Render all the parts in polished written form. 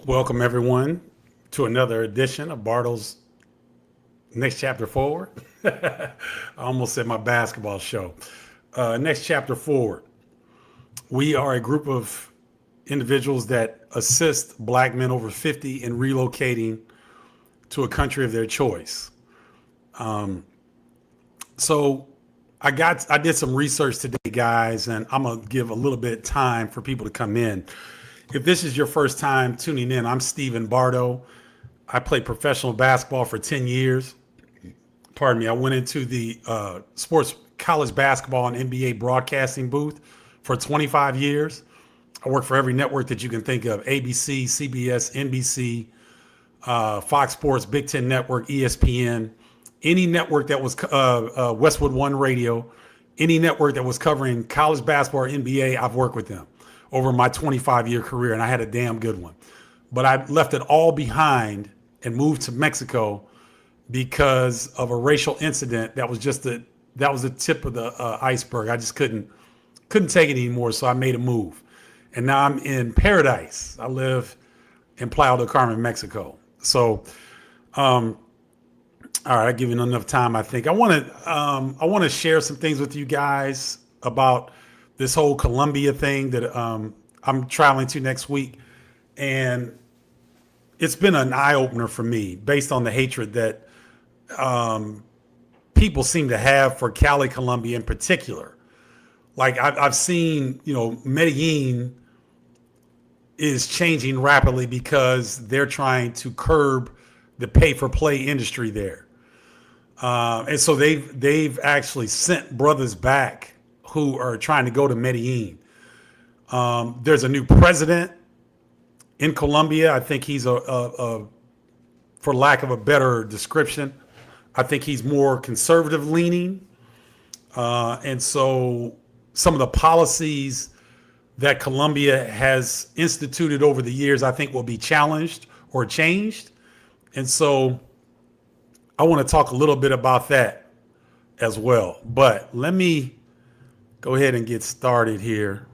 Welcome, everyone, to another edition of Bartle's Next Chapter Forward. I almost said my basketball show. Next Chapter Forward. We are a group of individuals that assist black men over 50 in relocating to a country of their choice. So I did some research today, guys, and I'm gonna give a little bit of time for people to come in. If this is your first time tuning in, I'm Stephen Bardo. I played professional basketball for 10 years. Pardon me. I went into the sports college basketball and NBA broadcasting booth for 25 years. I worked for every network that you can think of: ABC, CBS, NBC, Fox Sports, Big Ten Network, ESPN, any network that was Westwood One Radio, any network that was covering college basketball or NBA, I've worked with them over my 25-year career, and I had a damn good one. But I left it all behind and moved to Mexico because of a racial incident that was the tip of the iceberg. I just couldn't take it anymore, so I made a move. And now I'm in paradise. I live in Playa del Carmen, Mexico. So, all right, I give you enough time. I think I want to share some things with you guys about this whole Colombia thing that I'm traveling to next week, and it's been an eye opener for me based on the hatred that people seem to have for Cali, Colombia in particular. Like I've seen, Medellin is changing rapidly because they're trying to curb the pay-for-play industry there. And so they've actually sent brothers back who are trying to go to Medellin. There's a new president in Colombia. I think he's for lack of a better description, I think he's more conservative leaning. And so some of the policies that Colombia has instituted over the years, I think will be challenged or changed. And so I want to talk a little bit about that as well. But let me go ahead and get started here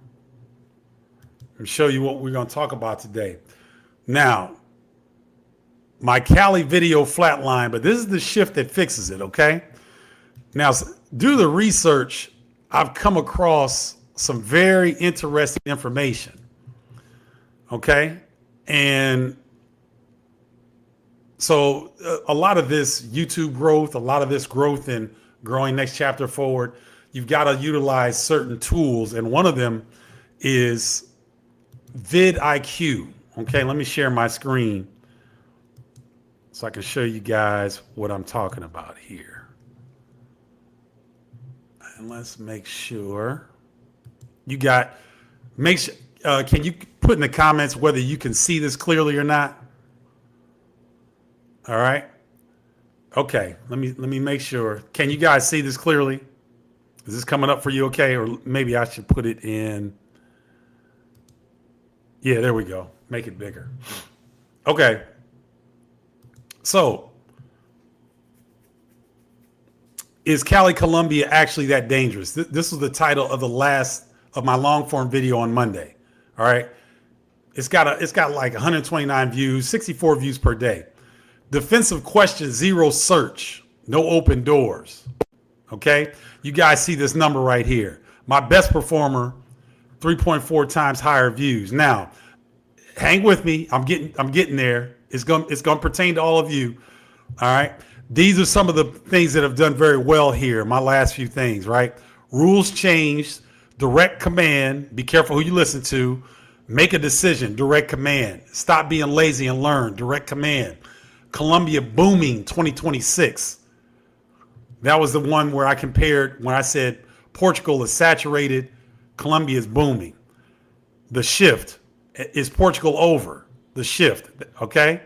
and show you what we're going to talk about today. Now, my Cali video flatlined, but this is the shift that fixes it, okay? Now, due to the research, I've come across some very interesting information, okay? And so a lot of this YouTube growth, a lot of this growth in growing Next Chapter Forward, you've got to utilize certain tools, and one of them is vidIQ. Okay, let me share my screen so I can show you guys what I'm talking about here. And let's make sure you got, can you put in the comments whether you can see this clearly or not? All right. Okay, let me make sure. Can you guys see this clearly? Is this coming up for you okay? Or maybe I should put it in. Yeah, there we go. Make it bigger. Okay. So, is Cali, Colombia actually that dangerous? This was the title of the last of my long form video on Monday. All right. It's got like 129 views, 64 views per day. Defensive question, 0 search, no open doors. Okay, you guys see this number right here. My best performer, 3.4 times higher views. Now, hang with me. I'm getting there. It's gonna pertain to all of you. All right. These are some of the things that have done very well here. My last few things, right? Rules changed. Direct command. Be careful who you listen to. Make a decision. Direct command. Stop being lazy and learn. Direct command. Colombia booming 2026. That was the one where I compared when I said Portugal is saturated, Colombia is booming. The shift is Portugal over. The shift, okay?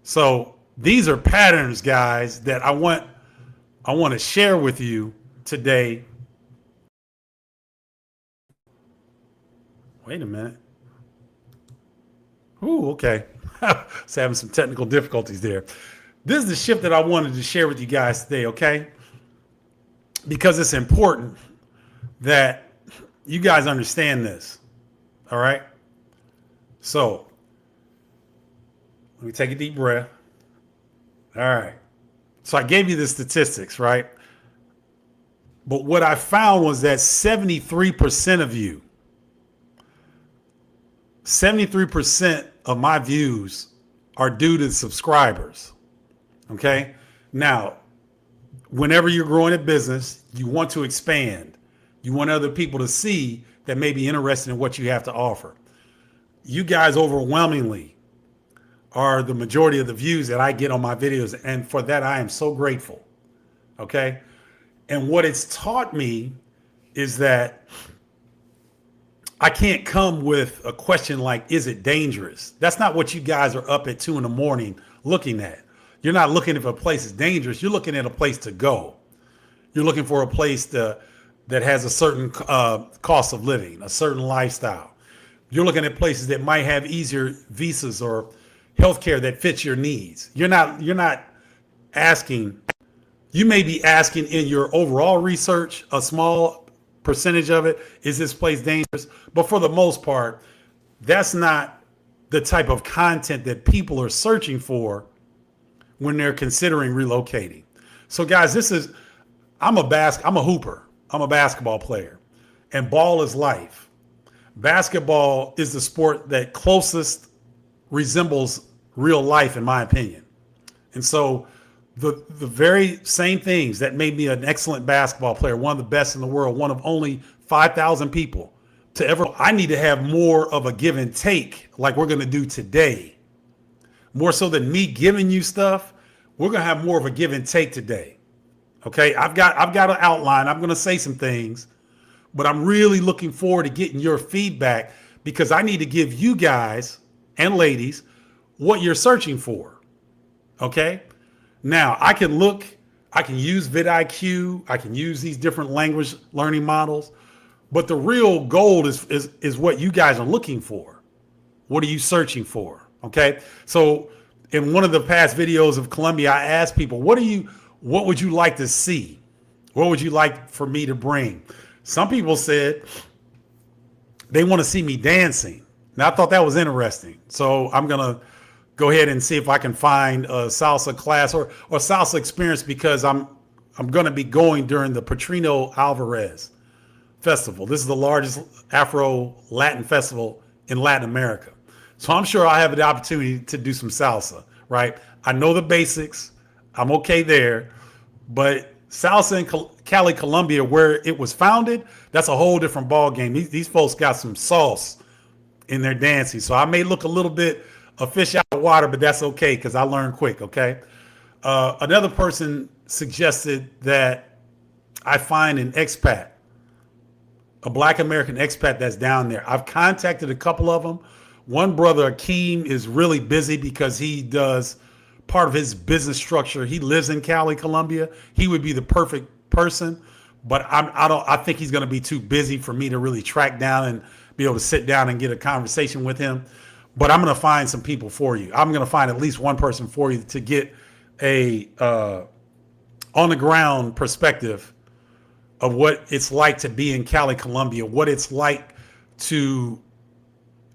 So these are patterns, guys, that I want to share with you today. Wait a minute. Ooh, okay. Just having some technical difficulties there. This is the shift that I wanted to share with you guys today, okay? Because it's important that you guys understand this. All right. So Let me take a deep breath. All right. So I gave you the statistics, right? But what I found was that 73% of you, 73% of my views are due to subscribers. Okay. Now, whenever you're growing a business, you want to expand. You want other people to see that may be interested in what you have to offer. You guys overwhelmingly are the majority of the views that I get on my videos. And for that, I am so grateful. Okay. And what it's taught me is that I can't come with a question like, is it dangerous? That's not what you guys are up at 2 a.m. looking at. You're not looking if a place is dangerous. You're looking at a place to go. You're looking for a place that has a certain cost of living, a certain lifestyle. You're looking at places that might have easier visas or healthcare that fits your needs. You're not asking. You may be asking in your overall research, a small percentage of it, is this place dangerous? But for the most part, that's not the type of content that people are searching for when they're considering relocating. So guys, I'm a hooper. I'm a basketball player, and ball is life. Basketball is the sport that closest resembles real life, in my opinion. And so the very same things that made me an excellent basketball player, one of the best in the world, one of only 5,000 people to ever, I need to have more of a give and take like we're going to do today. More so than me giving you stuff, we're going to have more of a give and take today. Okay, I've got an outline. I'm going to say some things, but I'm really looking forward to getting your feedback because I need to give you guys and ladies what you're searching for. Okay, now I can use vidIQ, I can use these different language learning models, but the real goal is what you guys are looking for. What are you searching for? Okay, so in one of the past videos of Colombia, I asked people, what would you like to see? What would you like for me to bring? Some people said they want to see me dancing. Now, I thought that was interesting. So I'm going to go ahead and see if I can find a salsa class or salsa experience because I'm going to be going during the Patrino Alvarez Festival. This is the largest Afro-Latin festival in Latin America. So I'm sure I have the opportunity to do some salsa, right? I know the basics. I'm okay there. But salsa in Cali, Colombia, where it was founded, that's a whole different ball game. These folks got some sauce in their dancing. So I may look a little bit a fish out of water, but that's okay because I learn quick, okay? Another person suggested that I find an expat, a Black American expat that's down there. I've contacted a couple of them. One brother, Akeem, is really busy because he does part of his business structure. He lives in Cali, Colombia. He would be the perfect person, but I think he's going to be too busy for me to really track down and be able to sit down and get a conversation with him. But I'm going to find some people for you. I'm going to find at least one person for you to get a on the ground perspective of what it's like to be in Cali, Colombia, what it's like to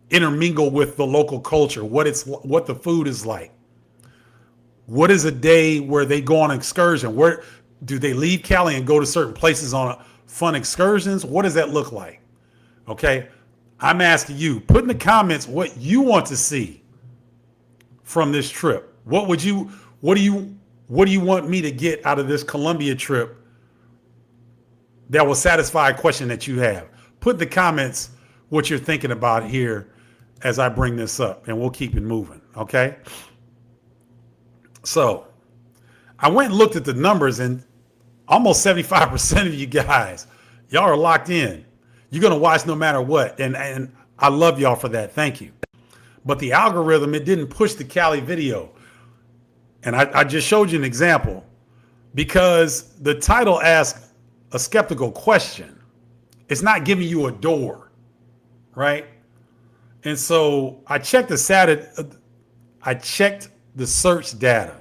intermingle with the local culture, what the food is like. What is a day where they go on an excursion? Where do they leave Cali and go to certain places on fun excursions? What does that look like? Okay. I'm asking you, put in the comments what you want to see from this trip. What do you want me to get out of this Colombia trip that will satisfy a question that you have? Put in the comments what you're thinking about here as I bring this up, and we'll keep it moving. Okay. So I went and looked at the numbers, and almost 75% of you guys, y'all are locked in. You're going to watch no matter what. And I love y'all for that. Thank you. But the algorithm, it didn't push the Cali video. And I just showed you an example because the title asks a skeptical question. It's not giving you a door, right? And so I checked the search data,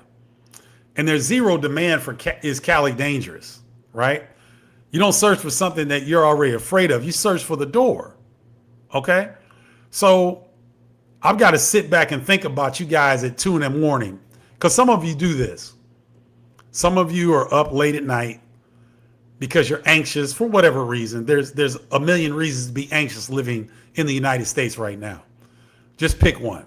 and there's zero demand for is Cali dangerous, right? You don't search for something that you're already afraid of. You search for the door. Okay. So I've got to sit back and think about you guys at 2 in the morning, because some of you do this. Some of you are up late at night because you're anxious for whatever reason. There's a million reasons to be anxious living in the United States right now. Just pick one.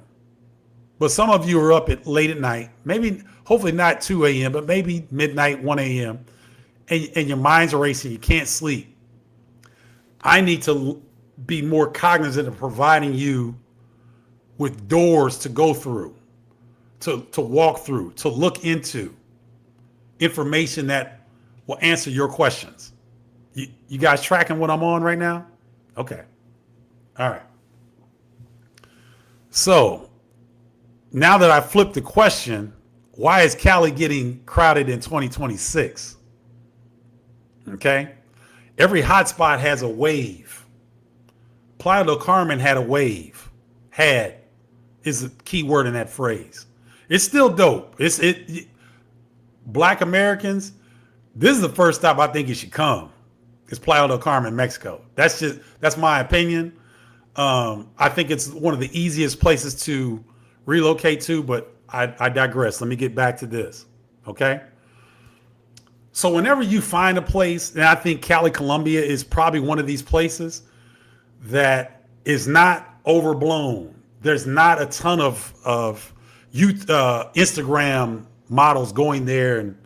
But some of you are up late at night, maybe, hopefully not 2 a.m., but maybe midnight, 1 a.m., and your mind's racing. You can't sleep. I need to be more cognizant of providing you with doors to go through, to walk through, to look into information that will answer your questions. You guys tracking what I'm on right now? Okay. All right. So now that I flipped the question, why is Cali getting crowded in 2026? Okay. Every hotspot has a wave. Playa del Carmen had a wave. Had is a key word in that phrase. It's still dope. Black Americans, this is the first stop I think you should come. It's Playa del Carmen, Mexico. That's my opinion. I think it's one of the easiest places to relocate to, but I digress. Let me get back to this. Okay. So whenever you find a place, and I think Cali, Colombia is probably one of these places that is not overblown. There's not a ton of youth Instagram models going there and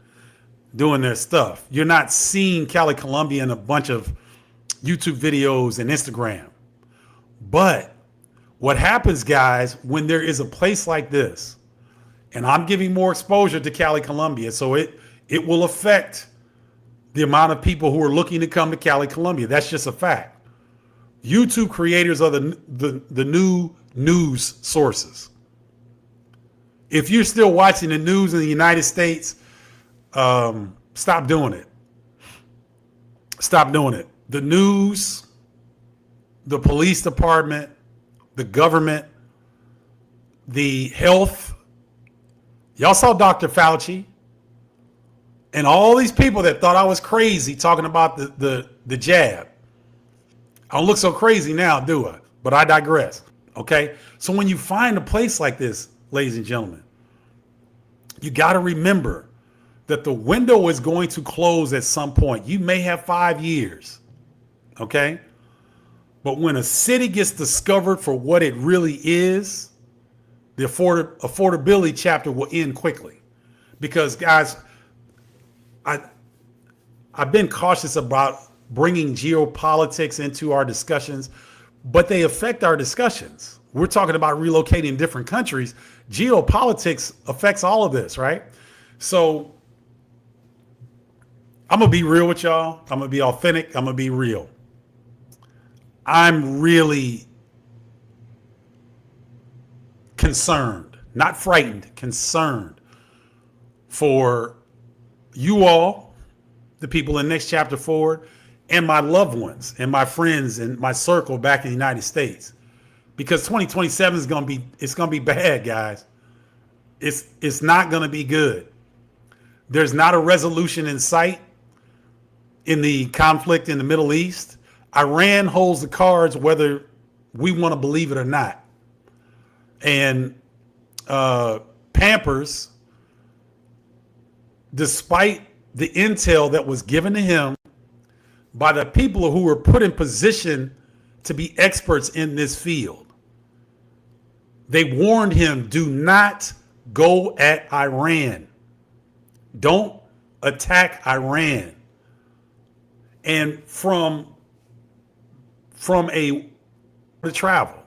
doing their stuff. You're not seeing Cali, Colombia in a bunch of YouTube videos and Instagram. But what happens, guys, when there is a place like this, and I'm giving more exposure to Cali, Colombia, so it will affect the amount of people who are looking to come to Cali, Colombia. That's just a fact. YouTube creators are the new news sources. If you're still watching the news in the United States, stop doing it. Stop doing it. The news, the police department, the government, the health. Y'all saw Dr. Fauci and all these people that thought I was crazy talking about the jab. I don't look so crazy now, do I? But I digress. Okay. So when you find a place like this, ladies and gentlemen, you got to remember that the window is going to close at some point. You may have 5 years. Okay. But when a city gets discovered for what it really is, the affordability chapter will end quickly. Because, guys, I've been cautious about bringing geopolitics into our discussions, but they affect our discussions. We're talking about relocating different countries. Geopolitics affects all of this, right? So I'm going to be real with y'all. I'm going to be authentic. I'm going to be real. I'm really concerned, not frightened, concerned for you all, the people in Next Chapter Forward, and my loved ones and my friends and my circle back in the United States. Because 2027 is going to be bad, guys. It's not going to be good. There's not a resolution in sight in the conflict in the Middle East. Iran holds the cards whether we want to believe it or not. And Pampers, despite the intel that was given to him by the people who were put in position to be experts in this field, they warned him, do not go at Iran. Don't attack Iran. And from the travel,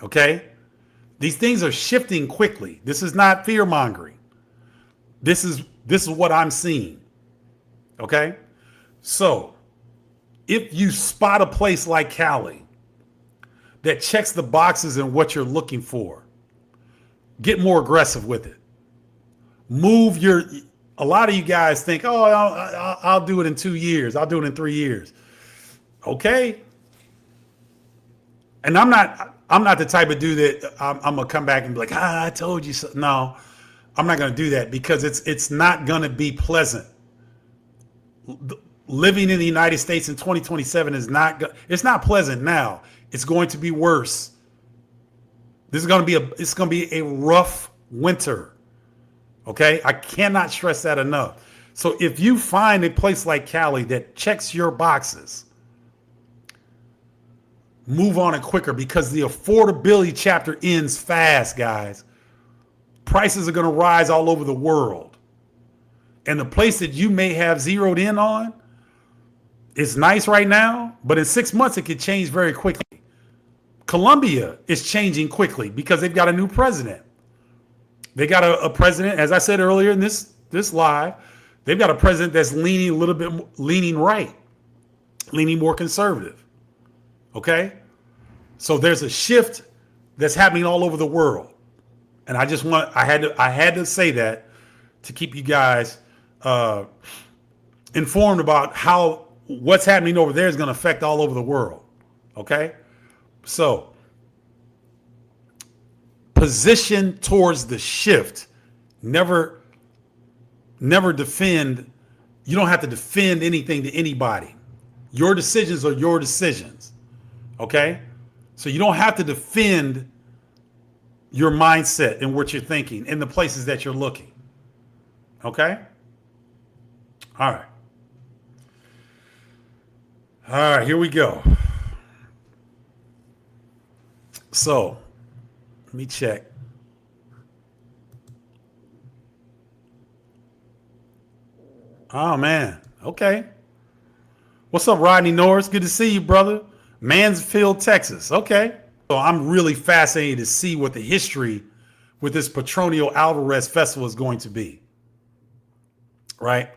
okay? These things are shifting quickly. This is not fear mongering. This is what I'm seeing. Okay? So if you spot a place like Cali that checks the boxes in what you're looking for, get more aggressive with it. A lot of you guys think, oh, I'll do it in 2 years. I'll do it in 3 years. Okay. And I'm not the type of dude that I'm going to come back and be like, I told you so. No, I'm not going to do that because it's not going to be pleasant. Living in the United States in 2027 it's not pleasant now. It's going to be worse This is going to be it's going to be a rough winter. Okay? I cannot stress that enough. So if you find a place like Cali that checks your boxes, move on it quicker, because the affordability chapter ends fast, guys. Prices are going to rise all over the world. And the place that you may have zeroed in on is nice right now, but in 6 months it could change very quickly. Colombia is changing quickly because they've got a new president. They got a president, as I said earlier in this live, they've got a president that's leaning a little bit, leaning right, leaning more conservative. Okay? So there's a shift that's happening all over the world. And I had to say that to keep you guys informed about how what's happening over there is going to affect all over the world. Okay? So position towards the shift. Never defend. You don't have to defend anything to anybody. Your decisions are your decisions. Okay? So you don't have to defend your mindset and what you're thinking and the places that you're looking. Okay? All right. All right, here we go. So, let me check. Oh, man. Okay. What's up, Rodney Norris? Good to see you, brother. Mansfield, Texas. Okay. So I'm really fascinated to see what the history with this Petronio Alvarez festival is going to be. Right?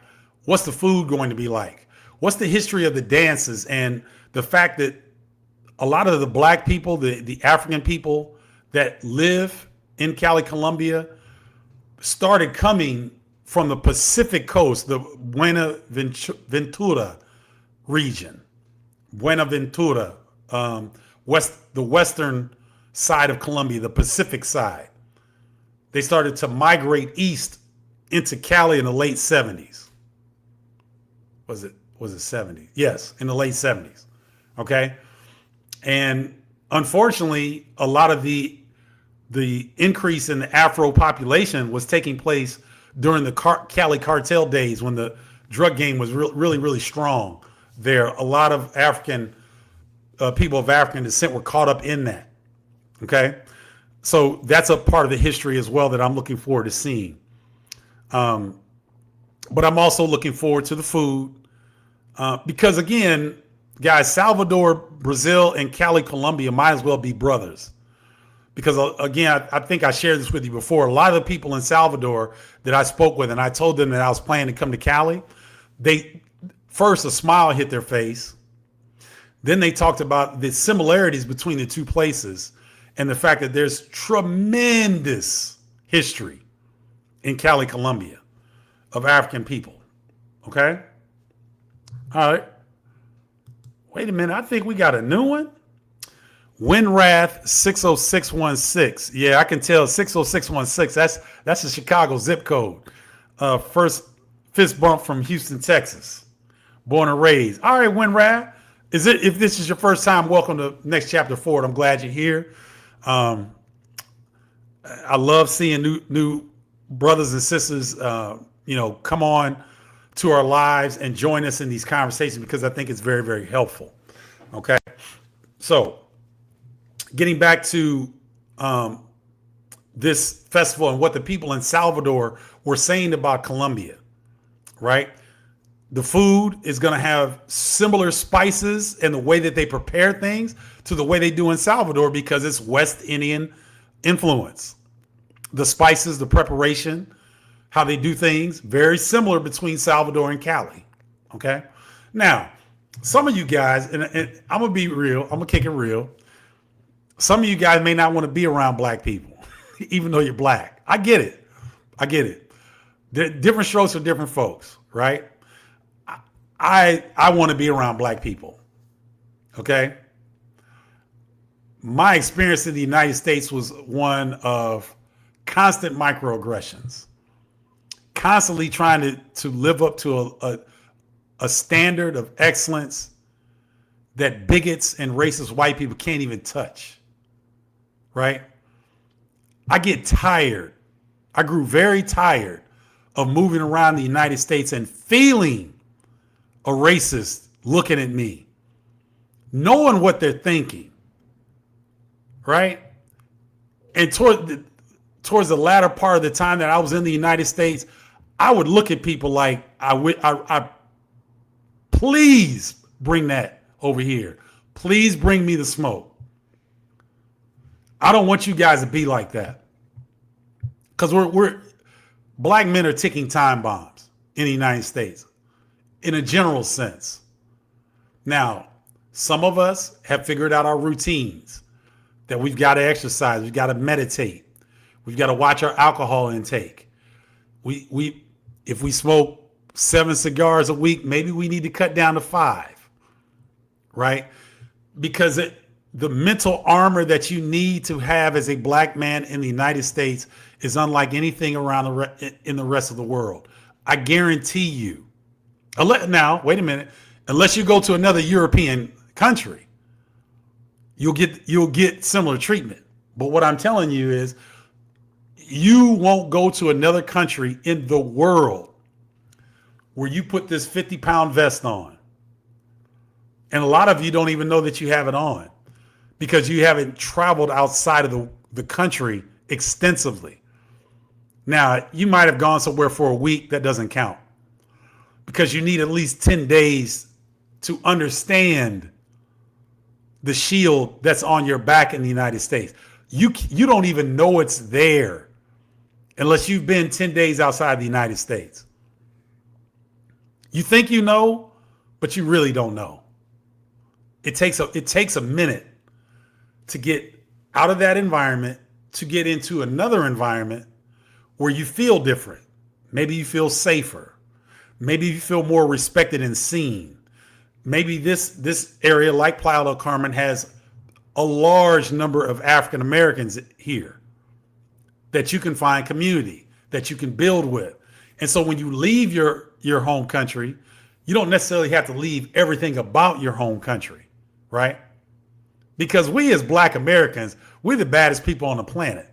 What's the food going to be like? What's the history of the dances and the fact that a lot of the black people, the African people that live in Cali, Colombia, started coming from the Pacific coast, the Buenaventura region. Buenaventura, the western side of Colombia, the Pacific side. They started to migrate east into Cali in the late 70s. Was it 70s? Yes, in the late 70s. Okay? And unfortunately, a lot of the increase in the Afro population was taking place during the Cali cartel days when the drug game was really, really strong there. A lot of African people of African descent were caught up in that. Okay? So that's a part of the history as well that I'm looking forward to seeing. But I'm also looking forward to the food because, again, guys, Salvador, Brazil, and Cali, Colombia might as well be brothers. Because, again, I think I shared this with you before. A lot of the people in Salvador that I spoke with, and I told them that I was planning to come to Cali, first a smile hit their face. Then they talked about the similarities between the two places and the fact that there's tremendous history in Cali, Colombia of African people. Okay? All right. Wait a minute. I think we got a new one. Winrath 60616. Yeah, I can tell 60616. That's a Chicago zip code. First fist bump from Houston, Texas. Born and raised. All right, Winrath. If this is your first time, welcome to Next Chapter Forward. I'm glad you're here. I love seeing new brothers and sisters, come on to our lives and join us in these conversations because I think it's very, very helpful. Okay. So getting back to this festival and what the people in Salvador were saying about Colombia, right? The food is going to have similar spices and the way that they prepare things to the way they do in Salvador because it's West Indian influence. The spices, the preparation, how they do things, very similar between Salvador and Cali. Okay. Now, some of you guys, and I'm going to be real, I'm going to kick it real. Some of you guys may not want to be around black people, even though you're black. I get it. Different strokes for different folks, right? I want to be around black people. Okay. My experience in the United States was one of constant microaggressions, constantly trying to live up to a standard of excellence that bigots and racist white people can't even touch. Right. I get tired. I grew very tired of moving around the United States and feeling a racist looking at me, knowing what they're thinking, right? And towards the latter part of the time that I was in the United States, I would look at people like, I please bring that over here. Please bring me the smoke. I don't want you guys to be like that. Because we're black men are ticking time bombs in the United States in a general sense. Now, some of us have figured out our routines, that we've got to exercise, we've got to meditate, we've got to watch our alcohol intake. If we smoke 7 cigars a week, maybe we need to cut down to 5, right? Because the mental armor that you need to have as a black man in the United States is unlike anything around in the rest of the world. I guarantee you. Now, wait a minute. Unless you go to another European country, you'll get similar treatment. But what I'm telling you is, you won't go to another country in the world where you put this 50-pound vest on. And a lot of you don't even know that you have it on because you haven't traveled outside of the country extensively. Now, you might have gone somewhere for a week. That doesn't count because you need at least 10 days to understand the shield that's on your back in the United States. You don't even know it's there unless you've been 10 days outside the United States. You think you know, but you really don't know. It takes a minute to get out of that environment, to get into another environment where you feel different. Maybe you feel safer. Maybe you feel more respected and seen. Maybe this area, like Playa del Carmen, has a large number of African Americans here that you can find community, that you can build with. And so when you leave your home country, you don't necessarily have to leave everything about your home country, right? Because we as black Americans, we're the baddest people on the planet.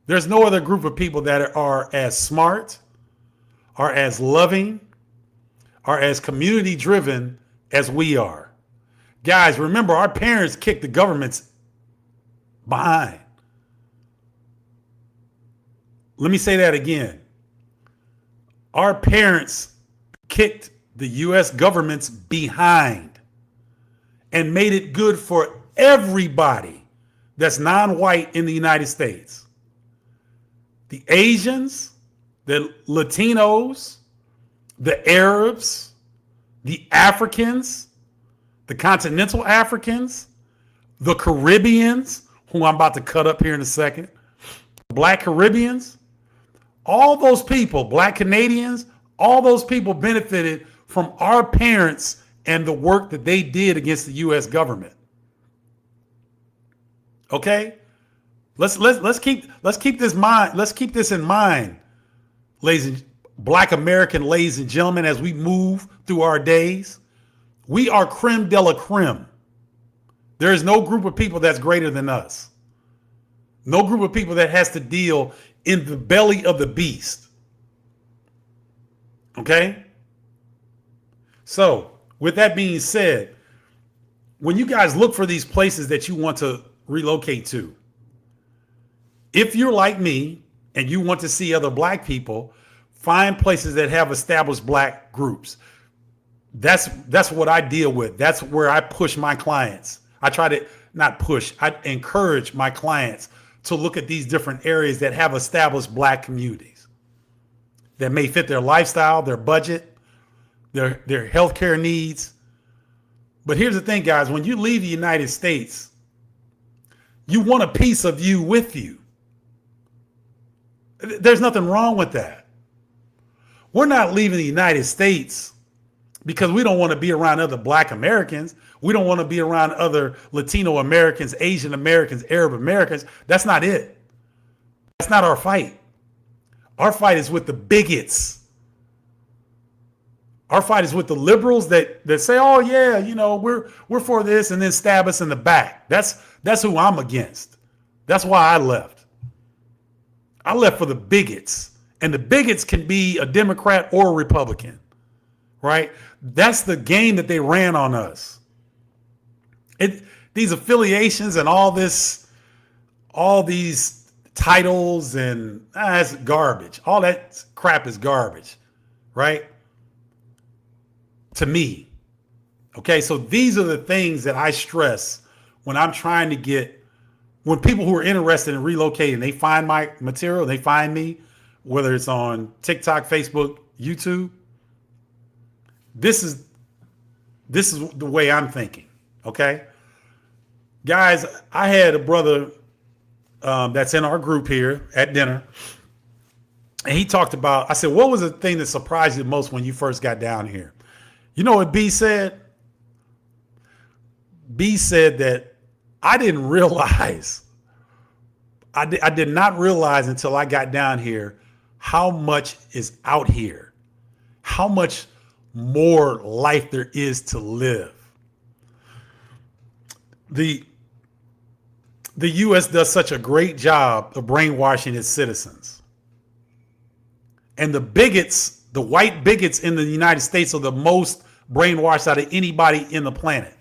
There's no other group of people that are as smart, are as loving, are as community driven as we are. Guys, remember, our parents kicked the government's behind. Let me say that again. Our parents kicked the U.S. government's behind and made it good for everybody that's non-white in the United States. The Asians, the Latinos, the Arabs, the Africans, the continental Africans, the Caribbeans, who I'm about to cut up here in a second, Black Caribbeans, all those people, Black Canadians, all those people benefited from our parents and the work that they did against the U.S. government. Okay? Let's keep this in mind, Black American ladies and gentlemen, as we move through our days. We are creme de la creme. There is no group of people that's greater than us. No group of people that has to deal in the belly of the beast. Okay? So, with that being said, when you guys look for these places that you want to relocate to, if you're like me and you want to see other black people, find places that have established black groups. That's what I deal with. That's where I push my clients. I try to not push, I encourage my clients to look at these different areas that have established black communities that may fit their lifestyle, their budget, their healthcare needs. But here's the thing, guys, when you leave the United States, you want a piece of you with you. There's nothing wrong with that. We're not leaving the United States because we don't want to be around other black Americans. We don't want to be around other Latino Americans, Asian Americans, Arab Americans. That's not it. That's not our fight. Our fight is with the bigots. Our fight is with the liberals that say, oh yeah, we're for this, and then stab us in the back. That's who I'm against. That's why I left. I left for the bigots. And the bigots can be a Democrat or a Republican, right? That's the game that they ran on us. These affiliations and all these titles and that's garbage. All that crap is garbage, right? To me. Okay, so these are the things that I stress when I'm trying to get, when people who are interested in relocating, they find my material, they find me, whether it's on TikTok, Facebook, YouTube. This is the way I'm thinking. Okay, guys, I had a brother that's in our group here at dinner, and he talked about, I said, what was the thing that surprised you the most when you first got down here? You know what B said? B said that I didn't realize, I did not realize until I got down here how much is out here, how much more life there is to live. The U.S. does such a great job of brainwashing its citizens. And the bigots, the white bigots in the United States are the most brainwashed out of anybody in the planet.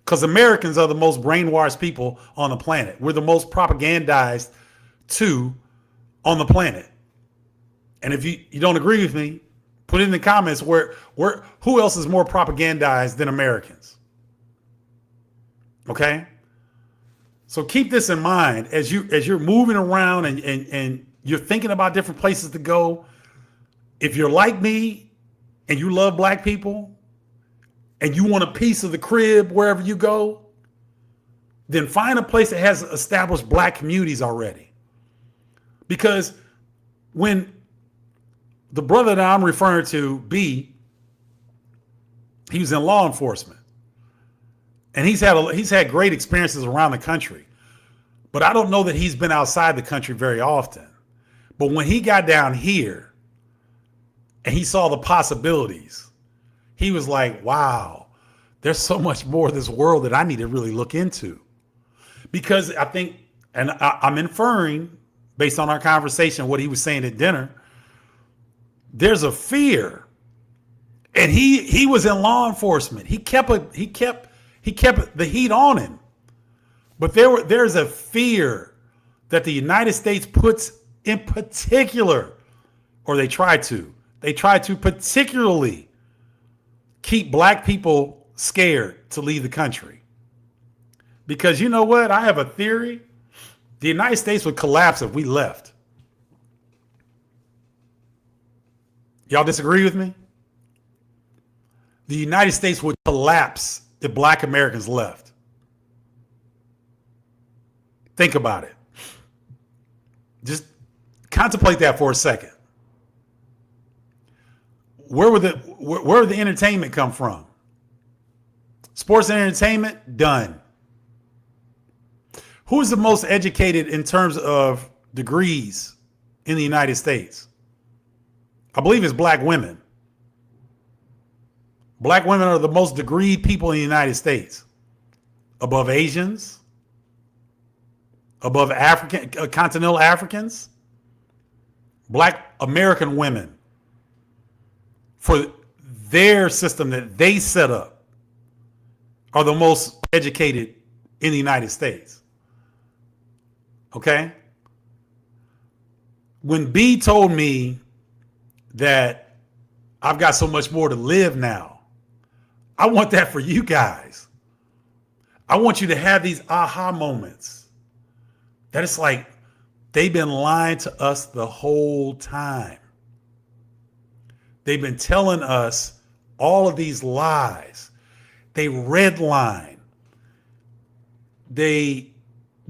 Because Americans are the most brainwashed people on the planet. We're the most propagandized on the planet. And if you don't agree with me, put it in the comments who else is more propagandized than Americans? Okay? So keep this in mind as you're moving around and you're thinking about different places to go. If you're like me and you love black people and you want a piece of the crib wherever you go, then find a place that has established black communities already. Because when the brother that I'm referring to, B, he was in law enforcement. And he's had great experiences around the country. But I don't know that he's been outside the country very often. But when he got down here and he saw the possibilities, he was like, wow, there's so much more of this world that I need to really look into. Because I think, and I'm inferring based on our conversation, what he was saying at dinner, there's a fear. And he was in law enforcement. He kept the heat on him. But there's a fear that the United States puts in particular, or they try to particularly keep black people scared to leave the country. Because you know what? I have a theory. The United States would collapse if we left. Y'all disagree with me? The United States would collapse if black Americans left. Think about it. Just contemplate that for a second. Where would the entertainment come from? Sports and entertainment, done. Who is the most educated in terms of degrees in the United States? I believe it's black women. Black women are the most degreed people in the United States. Above Asians, above continental Africans, black American women, for their system that they set up, are the most educated in the United States. Okay? When B told me that I've got so much more to live now, I want that for you guys. I want you to have these aha moments. That it's like they've been lying to us the whole time. They've been telling us all of these lies. They redline. The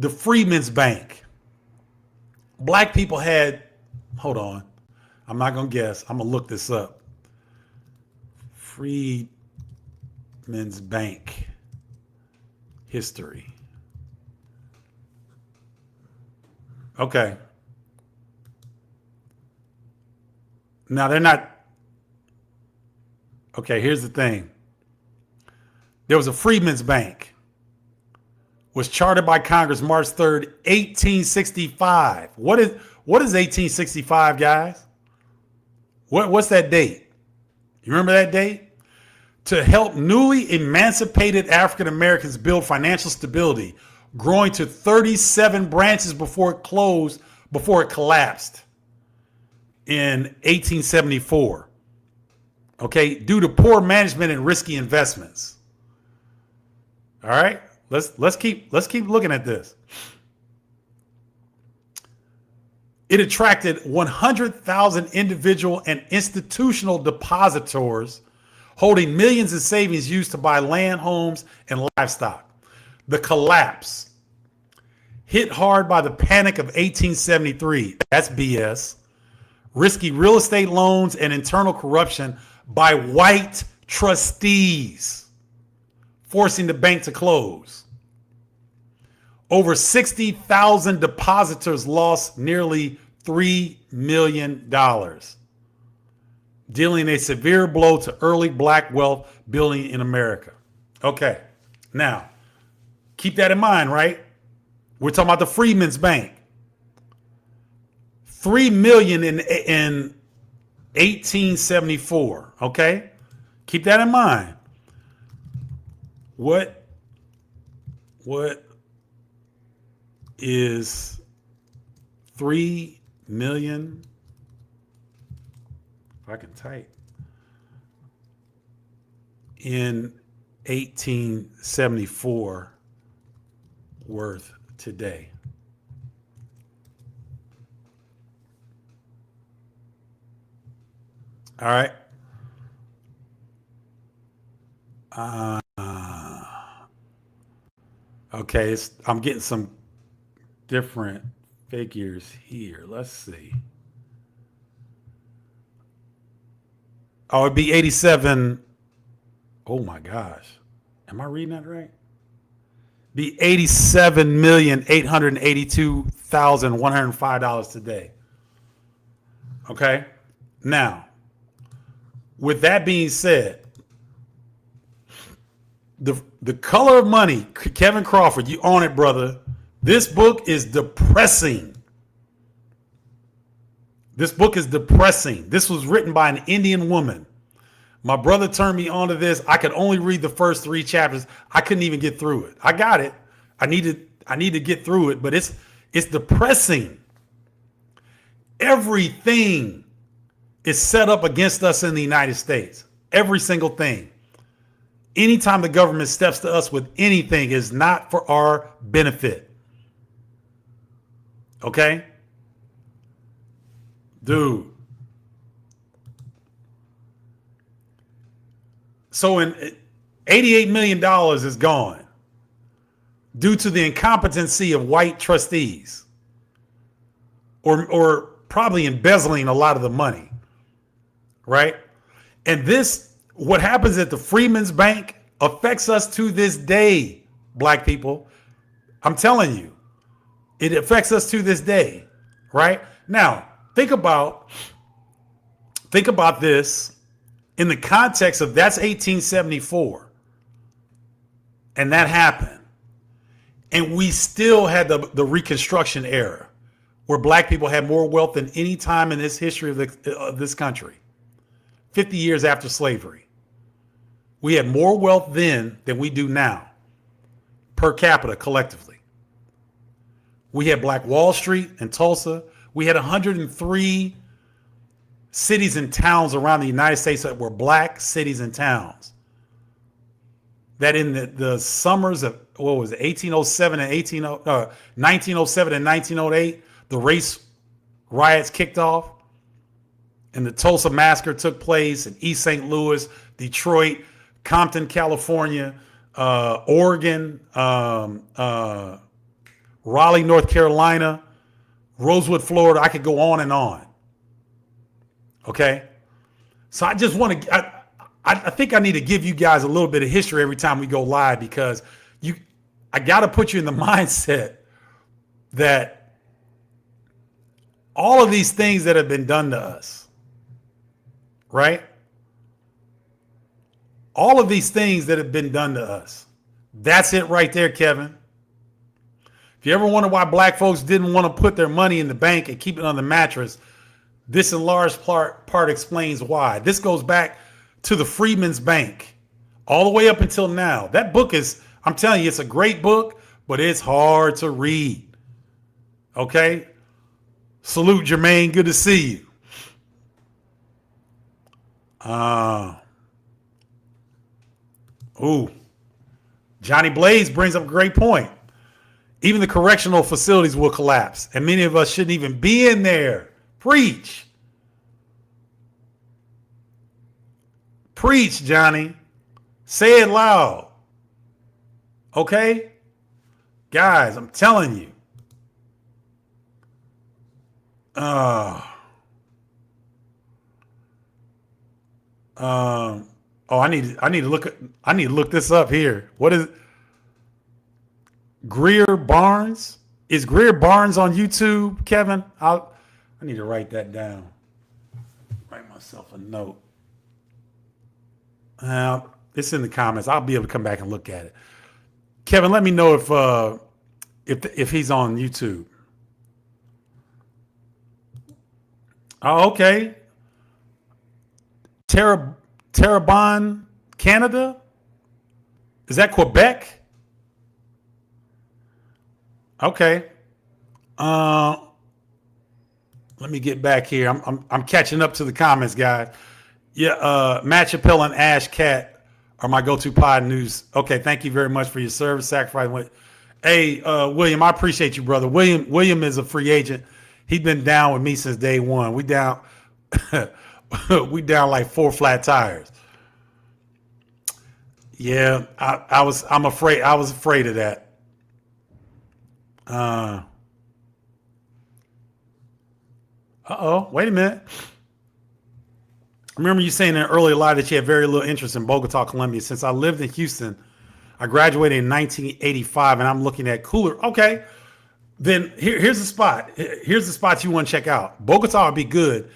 Freedmen's Bank. Black people had, hold on, I'm not going to guess. I'm going to look this up. Freedmen's Bank history. Okay. Now they're not. Okay, here's the thing. There was a Freedmen's Bank was chartered by Congress March 3rd, 1865. What is 1865, guys? What's that date? You remember that date? To help newly emancipated African Americans build financial stability, growing to 37 branches before it collapsed in 1874. Okay, due to poor management and risky investments. All right, let's keep looking at this. It attracted 100,000 individual and institutional depositors holding millions in savings used to buy land, homes, and livestock. The collapse hit hard by the panic of 1873. That's BS. Risky real estate loans and internal corruption by white trustees, forcing the bank to close. Over 60,000 depositors lost nearly $3 million, dealing a severe blow to early black wealth building in America. Okay, now, keep that in mind, right? We're talking about the Freedmen's Bank. $3 million in 1874, okay? Keep that in mind. What is 3 million? If I can type. In 1874 worth today? All right. Okay, I'm getting some different figures here. Let's see. Oh, it'd be 87. Oh my gosh. Am I reading that right? Be $87,882,105 today. Okay. Now, with that being said, the Color of Money, Kevin Crawford, you own it, brother. This book is depressing. This book is depressing. This was written by an Indian woman. My brother turned me onto this. I could only read the first 3 chapters. I couldn't even get through it. I got it. I need to get through it, but it's depressing. Everything is set up against us in the United States. Every single thing. Anytime the government steps to us with anything is not for our benefit. Okay? Dude. So $88 million is gone due to the incompetency of white trustees or probably embezzling a lot of the money, right? And what happens at the Freedmen's Bank affects us to this day, black people. I'm telling you, it affects us to this day, right? Now, think about this in the context of that's 1874. And that happened. And we still had the Reconstruction era where black people had more wealth than any time in this history of this country. 50 years after slavery. We had more wealth then than we do now, per capita collectively. We had Black Wall Street in Tulsa. We had 103 cities and towns around the United States that were black cities and towns. That in the summers of, 1807 and 1907 and 1908, the race riots kicked off and the Tulsa Massacre took place in East St. Louis, Detroit, Compton, California, Oregon, Raleigh, North Carolina, Rosewood, Florida. I could go on and on. Okay. So I just want to, I think I need to give you guys a little bit of history every time we go live, because I got to put you in the mindset that all of these things that have been done to us, right? All of these things that have been done to us. That's it right there, Kevin. If you ever wonder why black folks didn't want to put their money in the bank and keep it on the mattress, this in large part explains why. This goes back to the Freedmen's Bank all the way up until now. That book is, I'm telling you, it's a great book, but it's hard to read. Okay? Salute, Jermaine. Good to see you. Johnny Blaze brings up a great point. Even the correctional facilities will collapse, and many of us shouldn't even be in there. Preach. Preach, Johnny. Say it loud. Okay? Guys, I'm telling you. I need to look this up here. What is Greer Barnes? Is Greer Barnes on YouTube, Kevin? I need to write that down. Write myself a note. It's in the comments. I'll be able to come back and look at it. Kevin, let me know if he's on YouTube. Oh, okay. Terrebonne, Canada? Is that Quebec? Okay. Let me get back here. I'm catching up to the comments, guys. Yeah, Matt Chappelle and Ash Cat are my go-to pod news. Okay, thank you very much for your service, sacrifice. Hey, William, I appreciate you, brother. William is a free agent. He's been down with me since day one. We down we down like 4 flat tires. Yeah, I was afraid of that. Wait a minute. I remember you saying in an earlier live that you had very little interest in Bogota, Colombia. Since I lived in Houston, I graduated in 1985, and I'm looking at cooler. Okay, then here's the spot. Here's the spot you want to check out. Bogota would be good,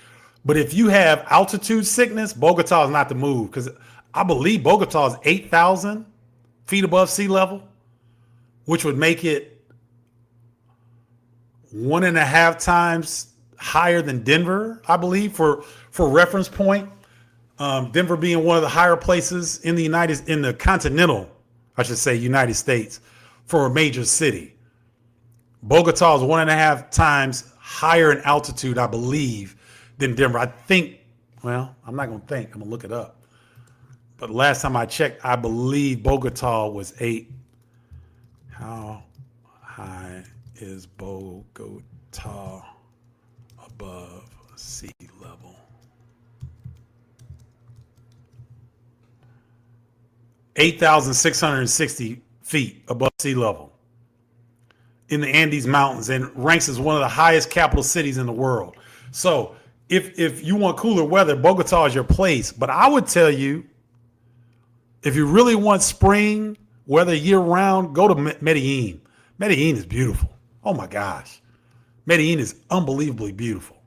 but if you have altitude sickness, Bogota is not the move, because I believe Bogota is 8,000 feet above sea level, which would make it 1.5 times higher than Denver, I believe, for reference point. Denver being one of the higher places in the continental, I should say, United States, for a major city. Bogota is 1.5 times higher in altitude, I believe, than Denver. I think, well, I'm not going to think. I'm going to look it up. But last time I checked, I believe Bogota was 8. How high is Bogota above sea level? 8,660 feet above sea level in the Andes Mountains, and ranks as one of the highest capital cities in the world. So if you want cooler weather, Bogota is your place. But I would tell you, if you really want spring weather year round, go to Medellin. Medellin is beautiful. Oh my gosh. Medellin is unbelievably beautiful.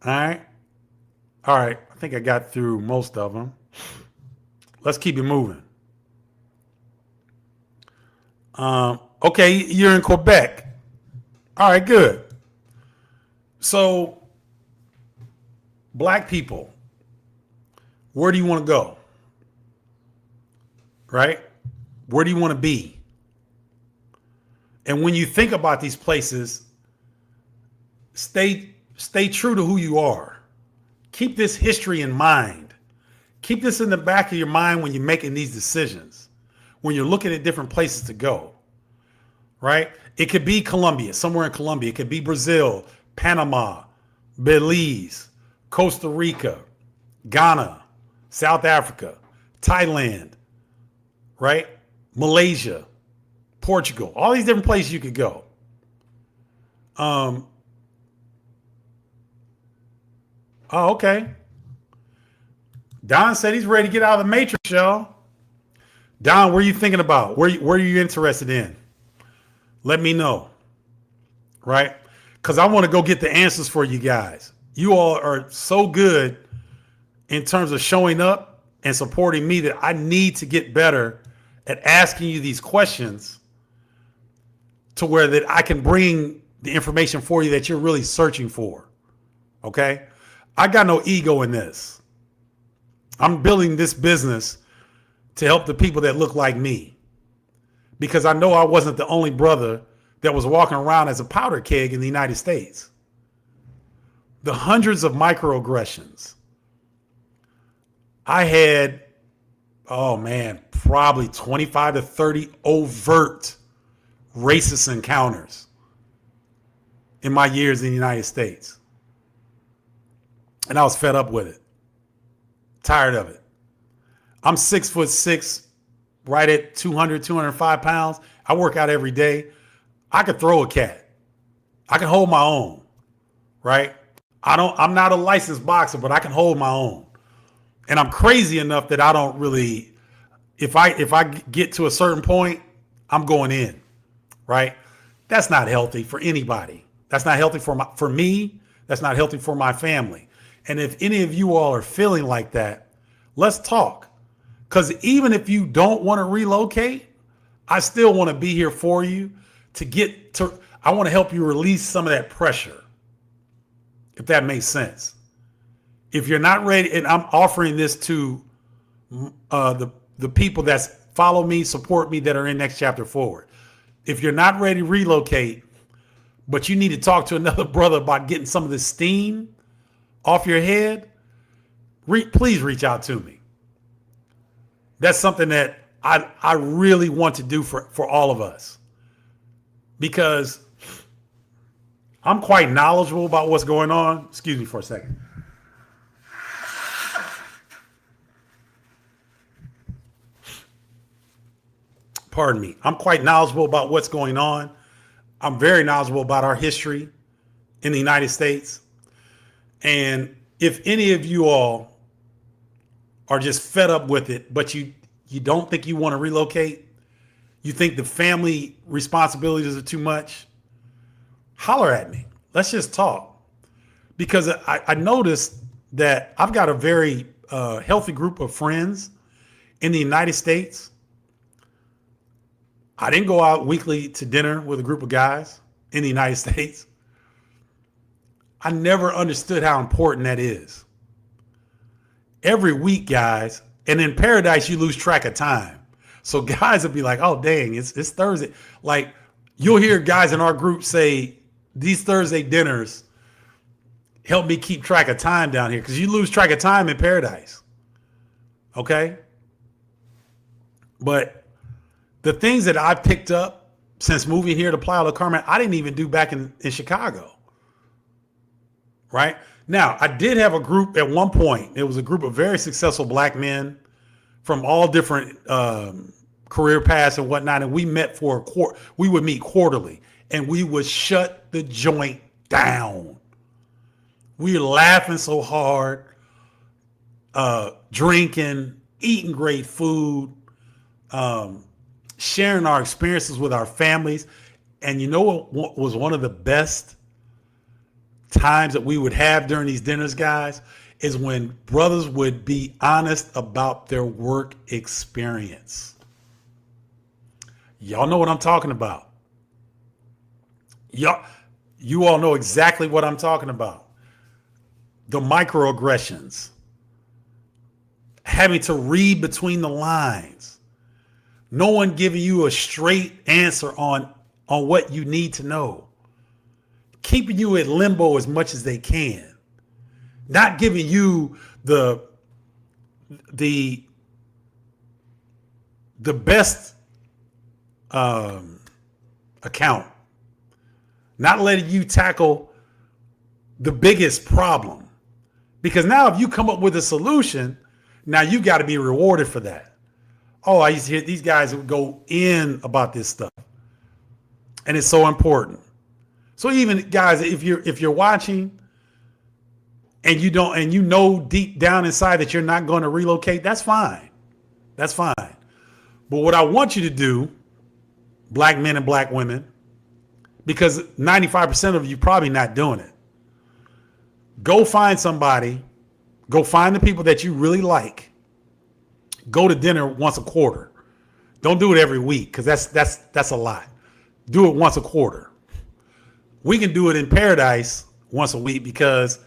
All right. I think I got through most of them. Let's keep it moving. Okay, you're in Quebec. All right, good. So, black people, where do you want to go? Right? Where do you want to be? And when you think about these places, stay true to who you are. Keep this history in mind. Keep this in the back of your mind when you're making these decisions, when you're looking at different places to go, right? It could be Colombia, somewhere in Colombia. It could be Brazil, Panama, Belize, Costa Rica, Ghana, South Africa, Thailand, right? Malaysia, Portugal, all these different places you could go. Okay. Don said he's ready to get out of the matrix, y'all. Don, what are you thinking about? Where are you interested in? Let me know. Right? Because I want to go get the answers for you guys. You all are so good in terms of showing up and supporting me that I need to get better at asking you these questions to where that I can bring the information for you that you're really searching for. Okay? I got no ego in this. I'm building this business to help the people that look like me, because I know I wasn't the only brother that was walking around as a powder keg in the United States. The hundreds of microaggressions. I had, oh man, probably 25 to 30 overt racist encounters in my years in the United States. And I was fed up with it. Tired of it. I'm 6'6", right at 200, 205 pounds. I work out every day. I could throw a cat. I can hold my own, right? I'm not a licensed boxer, but I can hold my own. And I'm crazy enough that I don't really, if I get to a certain point, I'm going in, right? That's not healthy for anybody. That's not healthy for me. That's not healthy for my family. And if any of you all are feeling like that, let's talk. Because even if you don't want to relocate, I still want to be here for you I want to help you release some of that pressure, if that makes sense. If you're not ready, and I'm offering this to the people that follow me, support me, that are in Next Chapter Forward. If you're not ready to relocate, but you need to talk to another brother about getting some of the steam off your head, please reach out to me. That's something that I really want to do for all of us, because I'm quite knowledgeable about what's going on. Excuse me for a second. Pardon me. I'm quite knowledgeable about what's going on. I'm very knowledgeable about our history in the United States. And if any of you all are just fed up with it, but you don't think you want to relocate, you think the family responsibilities are too much, holler at me. Let's just talk. Because I noticed that I've got a very healthy group of friends in the United States. I didn't go out weekly to dinner with a group of guys in the United States. I never understood how important that is. Every week, guys, and in paradise, you lose track of time. So guys will be like, oh, dang, it's Thursday. Like, you'll hear guys in our group say, these Thursday dinners help me keep track of time down here, because you lose track of time in paradise. Okay? But the things that I picked up since moving here to Playa del Carmen, I didn't even do back in Chicago. Right? Now, I did have a group at one point. It was a group of very successful black men from all different career paths and whatnot. And we met we would meet quarterly, and we would shut the joint down. We were laughing so hard, drinking, eating great food, sharing our experiences with our families. And you know what was one of the best times that we would have during these dinners, guys, is when brothers would be honest about their work experience. Y'all know what I'm talking about. You all know exactly what I'm talking about. The microaggressions, having to read between the lines, no one giving you a straight answer on what you need to know, keeping you at limbo as much as they can, not giving you the best account, not letting you tackle the biggest problem. Because now if you come up with a solution, now you got to be rewarded for that. Oh, I used to hear these guys would go in about this stuff. And it's so important. So even guys, if you're watching and you know deep down inside that you're not going to relocate, that's fine. That's fine. But what I want you to do, black men and black women, because 95% of you probably not doing it, go find somebody, go find the people that you really like, go to dinner once a quarter. Don't do it every week, because that's a lot. do it once a quarter. We can do it in paradise once a week because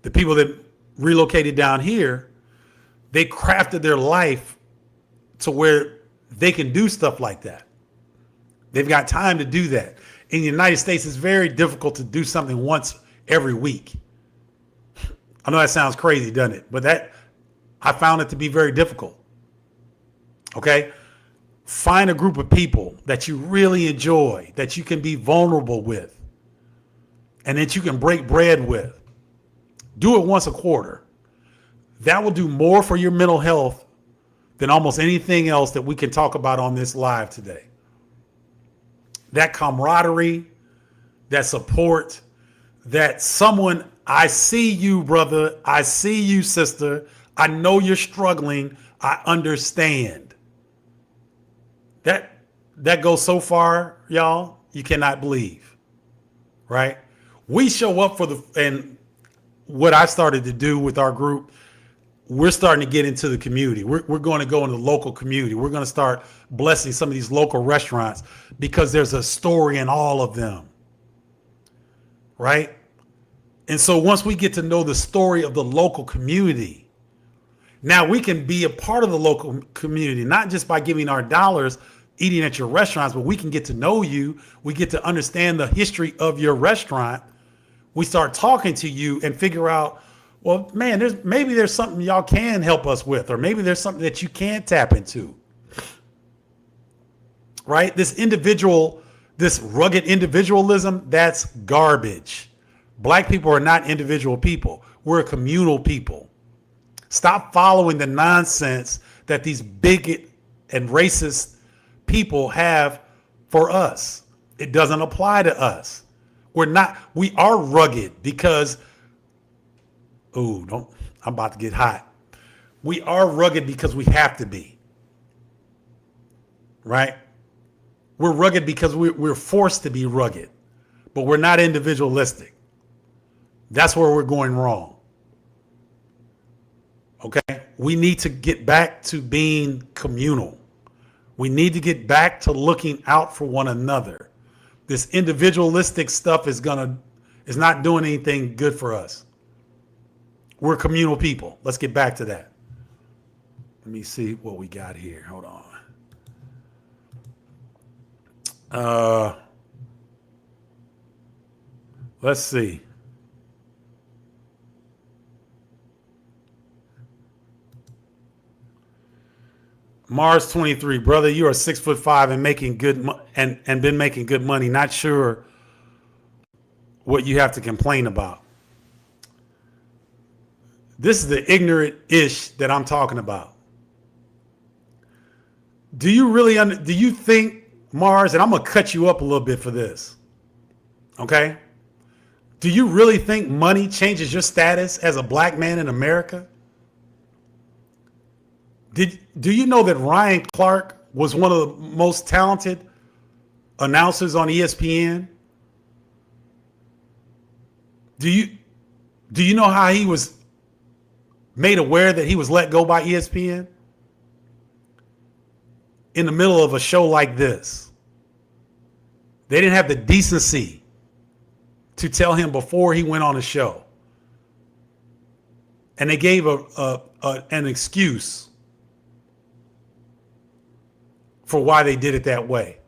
the people that relocated down here, they crafted their life to where they can do stuff like that. They've got time to do that. In the United States, it's very difficult to do something once every week. I know that sounds crazy, doesn't it? But I found it to be very difficult. Okay? Find a group of people that you really enjoy, that you can be vulnerable with, and that you can break bread with. Do it once a quarter. That will do more for your mental health than almost anything else that we can talk about on this live today. That camaraderie, that support, that someone, I see you, brother. I see you, sister. I know you're struggling. I understand. That goes so far, y'all, you cannot believe, right? We show up and what I started to do with our group, we're starting to get into the community. We're going to go into the local community. We're going to start blessing some of these local restaurants because there's a story in all of them, right? And so once we get to know the story of the local community, now we can be a part of the local community, not just by giving our dollars, eating at your restaurants, but we can get to know you. We get to understand the history of your restaurant. We start talking to you and figure out, well, man, maybe there's something y'all can help us with, or maybe there's something that you can tap into, right? This rugged individualism, that's garbage. Black people are not individual people. We're a communal people. Stop following the nonsense that these bigot and racist people have for us. It doesn't apply to us. We are rugged because, I'm about to get hot. We are rugged because we have to be, right? We're rugged because we're forced to be rugged, but we're not individualistic. That's where we're going wrong. Okay? We need to get back to being communal. We need to get back to looking out for one another. This individualistic stuff is not doing anything good for us. We're communal people. Let's get back to that. Let me see what we got here. Hold on. Let's see. Mars 23, brother, you are 6'5" and making good and been making good money. Not sure what you have to complain about. This is the ignorant ish that I'm talking about. Do you think, Mars, and I'm going to cut you up a little bit for this. Okay? Do you really think money changes your status as a black man in America? Do you know that Ryan Clark was one of the most talented announcers on ESPN? Do you know how he was made aware that he was let go by ESPN? In the middle of a show like this. They didn't have the decency to tell him before he went on the show. And they gave an excuse for why they did it that way.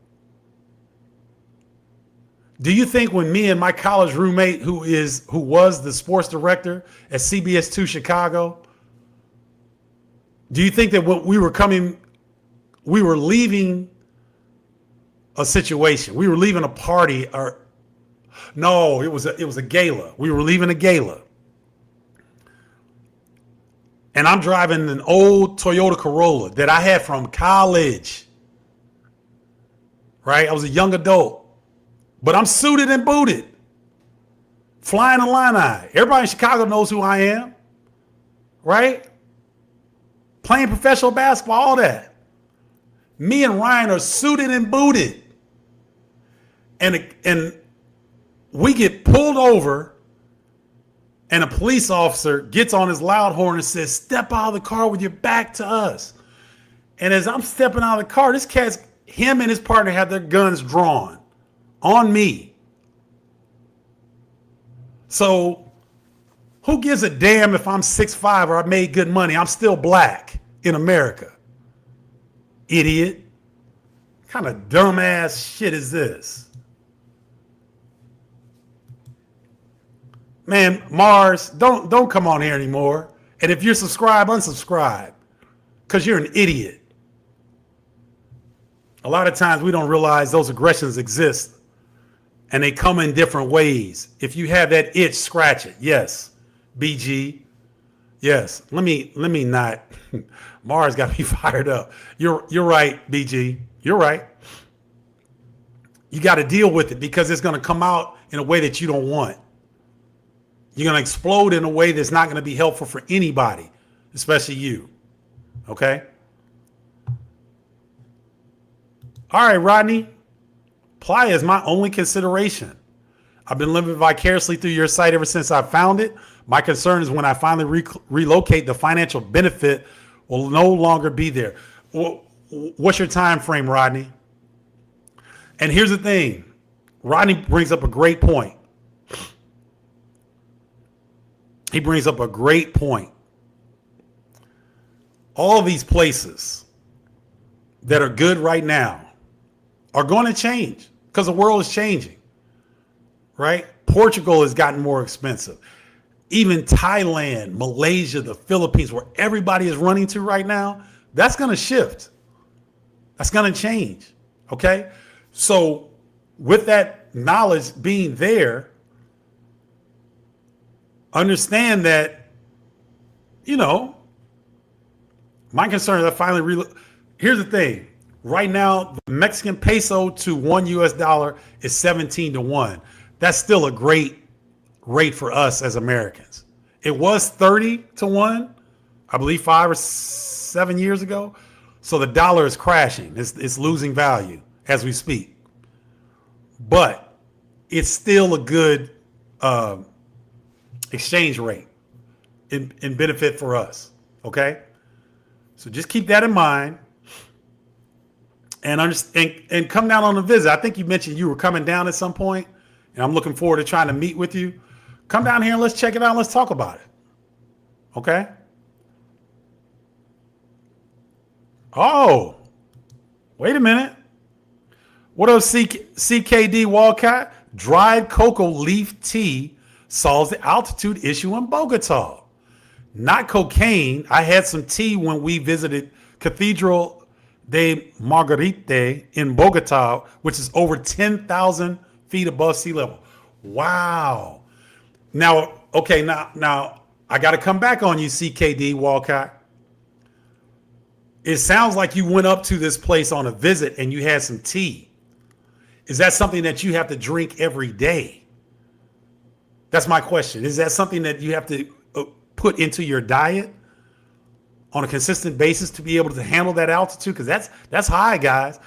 Do you think when me and my college roommate, who was the sports director at CBS 2 Chicago, do you think that when we were leaving a situation, we were leaving a party, or no, it was a gala. We were leaving a gala. And I'm driving an old Toyota Corolla that I had from college. Right? I was a young adult. But I'm suited and booted. Flying Illini. Everybody in Chicago knows who I am. Right? Playing professional basketball, all that. Me and Ryan are suited and booted. And we get pulled over, and a police officer gets on his loud horn and says, "Step out of the car with your back to us." And as I'm stepping out of the car, him and his partner have their guns drawn. on me. So who gives a damn if I'm 6'5" or I made good money? I'm still black in America. Idiot. What kind of dumbass shit is this? Man, Mars, don't come on here anymore. And if you're subscribed, unsubscribe. Because you're an idiot. A lot of times we don't realize those aggressions exist. And they come in different ways. If you have that itch, scratch it. Yes. BG. Yes. Let me not. Mars got me fired up. You're right, BG. You're right. You got to deal with it because it's going to come out in a way that you don't want. You're going to explode in a way that's not going to be helpful for anybody, especially you. Okay? All right, Rodney. Playa is my only consideration. I've been living vicariously through your site ever since I found it. My concern is when I finally relocate, the financial benefit will no longer be there. What's your time frame, Rodney? And here's the thing. Rodney brings up a great point. He brings up a great point. All these places that are good right now are going to change because the world is changing, right? Portugal has gotten more expensive. Even Thailand, Malaysia, the Philippines, where everybody is running to right now, that's going to shift. That's going to change, okay? So with that knowledge being there, understand that, my concern is I finally here's the thing. Right now, the Mexican peso to $1 US is 17 to 1. That's still a great rate for us as Americans. It was 30 to 1, I believe 5 or 7 years ago. So the dollar is crashing. It's losing value as we speak. But it's still a good exchange rate in benefit for us. Okay? So just keep that in mind. And come down on a visit. I think you mentioned you were coming down at some point, and I'm looking forward to trying to meet with you. Come down here and let's check it out. Let's talk about it. Okay? Oh, wait a minute. What up, CKD Walcott? Dried cocoa leaf tea solves the altitude issue in Bogota. Not cocaine. I had some tea when we visited Cathedral de Margarite in Bogota, which is over 10,000 feet above sea level. Wow. Now, okay, now I got to come back on you, CKD Walcott. It sounds like you went up to this place on a visit and you had some tea. Is that something that you have to drink every day? That's my question. Is that something that you have to put into your diet on a consistent basis to be able to handle that altitude? Because that's high, guys.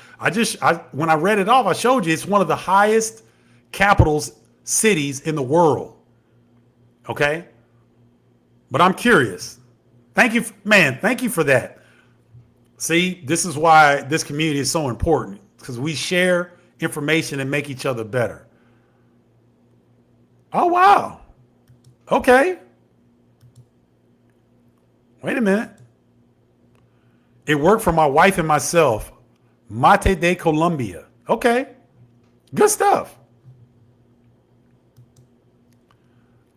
When I read it off, I showed you it's one of the highest capitals cities in the world. Okay? But I'm curious. Thank you, man. Thank you for that. See, this is why this community is so important, because we share information and make each other better. Oh, wow. Okay. Wait a minute. It worked for my wife and myself. Mate de Colombia. Okay. Good stuff.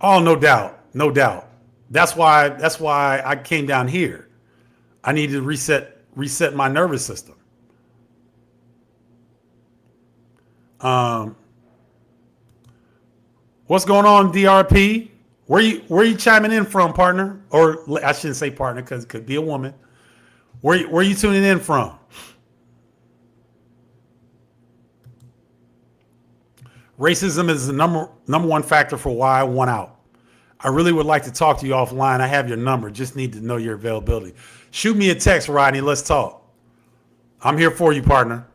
Oh, no doubt. No doubt. That's why I came down here. I needed to reset my nervous system. What's going on, DRP? Where you chiming in from, partner? Or I shouldn't say partner because it could be a woman. Where you tuning in from? Racism is the number one factor for why I want out. I really would like to talk to you offline. I have your number. Just need to know your availability. Shoot me a text, Rodney. Let's talk. I'm here for you, partner.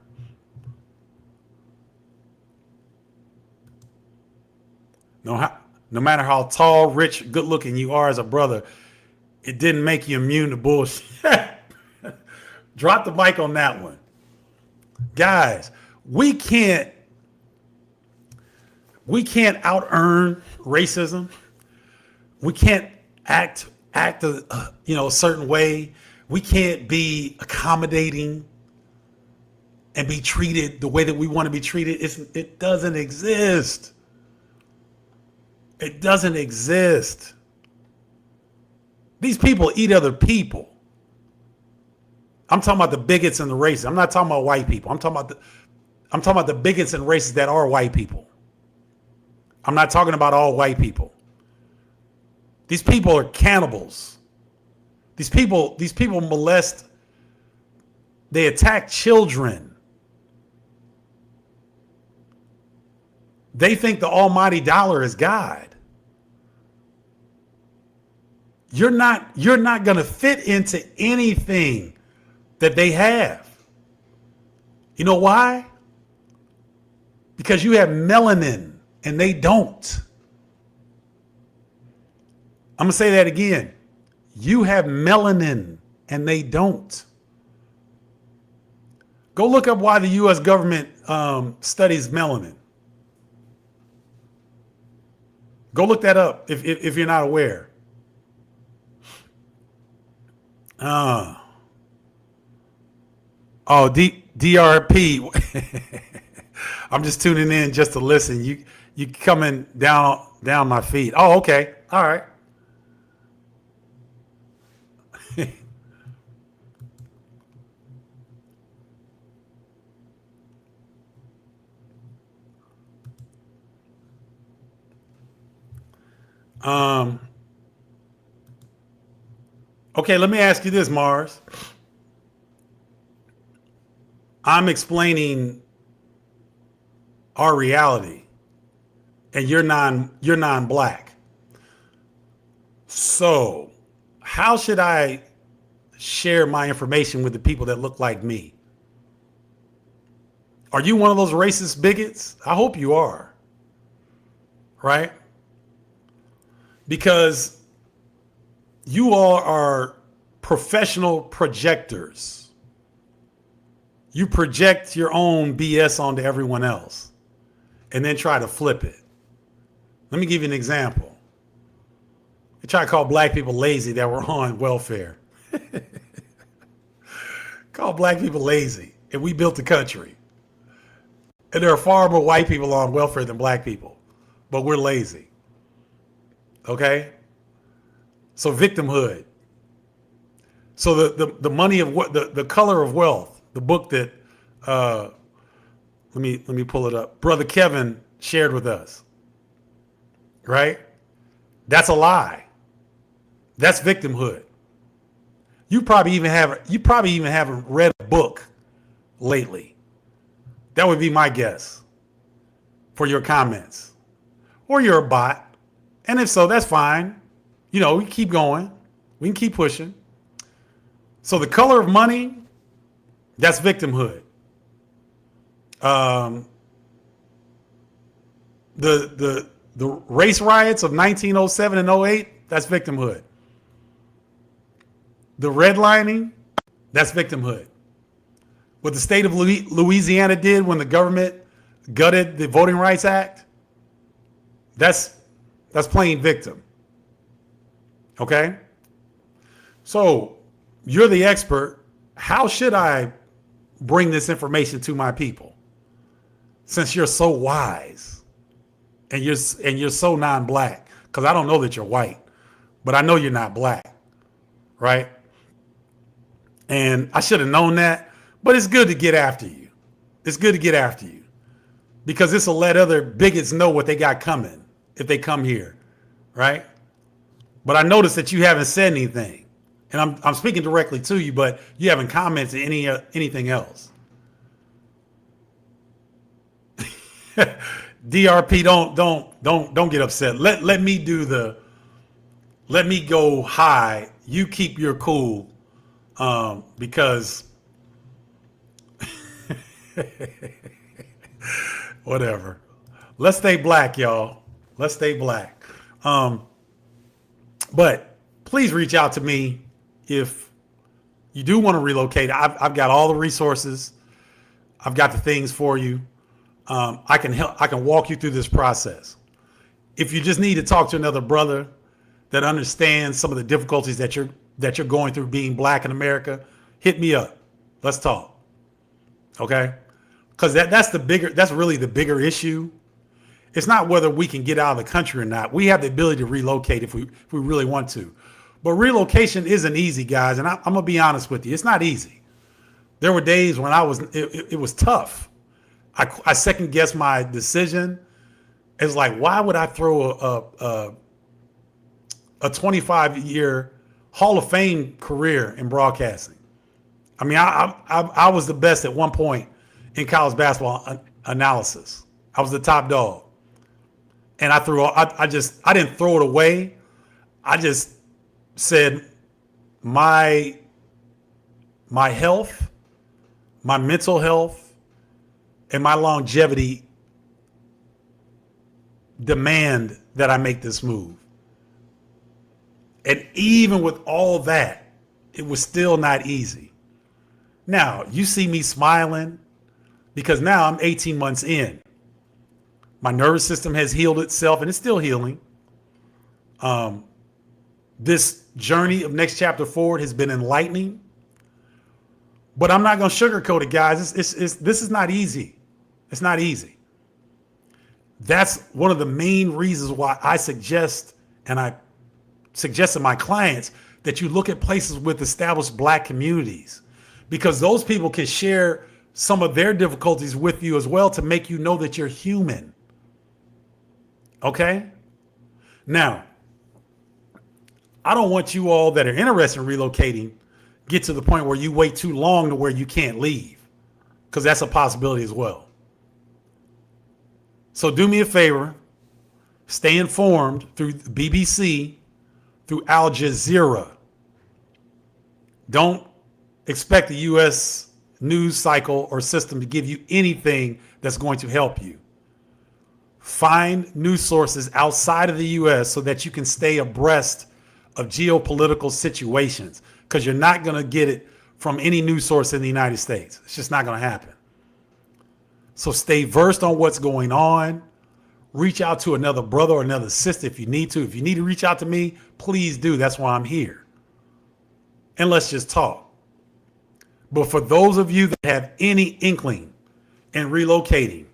No matter how tall, rich, good looking you are as a brother, it didn't make you immune to bullshit. Drop the mic on that one. Guys, we can't We can't out earn racism. We can't act a certain way. We can't be accommodating and be treated the way that we want to be treated. It doesn't exist. It doesn't exist. These people eat other people. I'm talking about the bigots and the racists. I'm not talking about white people. I'm talking about the bigots and racists that are white people. I'm not talking about all white people. These people are cannibals. These people molest. They attack children. They think the almighty dollar is God. You're not going to fit into anything that they have. You know why? Because you have melanin and they don't. I'm going to say that again. You have melanin and they don't. Go look up why the U.S. government studies melanin. Go look that up if you're not aware. DRP. I'm just tuning in just to listen. You coming down my feed. Oh, okay. All right. Okay, let me ask you this, Mars. I'm explaining our reality, and you're non-black. So, how should I share my information with the people that look like me? Are you one of those racist bigots? I hope you are. Right? Because you all are professional projectors. You project your own BS onto everyone else and then try to flip it. Let me give you an example. They try to call black people lazy that were on welfare. Call black people lazy, and we built the country. And there are far more white people on welfare than black people, but we're lazy. Okay? So victimhood. So the money of what the color of wealth, the book that let me pull it up. Brother Kevin shared with us. Right? That's a lie. That's victimhood. You probably even haven't read a book lately. That would be my guess for your comments. Or you're a bot. And if so, that's fine. You know, we keep going. We can keep pushing. So the color of money, that's victimhood. The race riots of 1907 and '08, that's victimhood. The redlining, that's victimhood. What the state of Louisiana did when the government gutted the Voting Rights Act, that's playing victim. Okay? So you're the expert. How should I bring this information to my people? Since you're so wise and you're so non-black, because I don't know that you're white, but I know you're not black, right? And I should have known that, but it's good to get after you. It's good to get after you because this will let other bigots know what they got coming if they come here, right? But I noticed that you haven't said anything, and I'm speaking directly to you, but you haven't commented anything else. DRP, don't get upset. Let me go high. You keep your cool, because whatever. Let's stay black, y'all. Let's stay black. But please reach out to me if you do want to relocate. I've got all the resources. I've got the things for you. I can help. I can walk you through this process. If you just need to talk to another brother that understands some of the difficulties that you're going through being black in America, hit me up. Let's talk. Okay? Because that's really the bigger issue. It's not whether we can get out of the country or not. We have the ability to relocate if we really want to. But relocation isn't easy, guys. And I'm gonna be honest with you. It's not easy. There were days when it was tough. I second guessed my decision. It's like, why would I throw a 25-year Hall of Fame career in broadcasting? I mean, I was the best at one point in college basketball analysis. I was the top dog. And I didn't throw it away. I just said my health, my mental health, and my longevity demand that I make this move. And even with all that, it was still not easy. Now, you see me smiling because now I'm 18 months in. My nervous system has healed itself and it's still healing. This journey of Next Chapter Forward has been enlightening. But I'm not going to sugarcoat it, guys. This is not easy. It's not easy. That's one of the main reasons why I suggest, and I suggest to my clients, that you look at places with established black communities, because those people can share some of their difficulties with you as well to make you know that you're human. Okay? Now, I don't want you all that are interested in relocating get to the point where you wait too long to where you can't leave, because that's a possibility as well. So do me a favor, stay informed through BBC, through Al Jazeera. Don't expect the U.S. news cycle or system to give you anything that's going to help you. Find news sources outside of the U.S. so that you can stay abreast of geopolitical situations, because you're not going to get it from any news source in the United States. It's just not going to happen. So stay versed on what's going on. Reach out to another brother or another sister if you need to. If you need to reach out to me, please do. That's why I'm here. And let's just talk. But for those of you that have any inkling in relocating,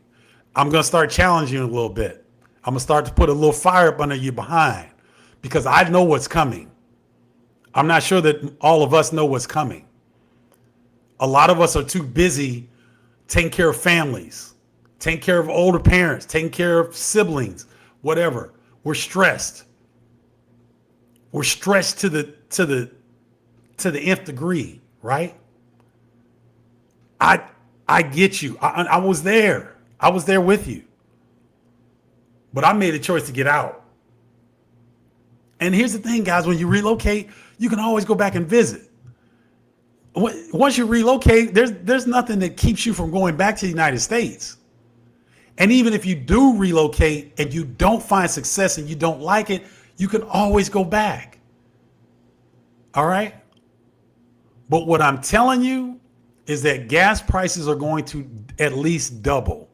I'm going to start challenging you a little bit. I'm going to start to put a little fire up under your behind, because I know what's coming. I'm not sure that all of us know what's coming. A lot of us are too busy taking care of families, taking care of older parents, taking care of siblings, whatever. We're stressed. We're stressed to the nth degree, right? I get you. I was there. I was there with you. But I made a choice to get out. And here's the thing, guys, when you relocate, you can always go back and visit. Once you relocate, there's nothing that keeps you from going back to the United States. And even if you do relocate and you don't find success and you don't like it, you can always go back. All right? But what I'm telling you is that gas prices are going to at least double.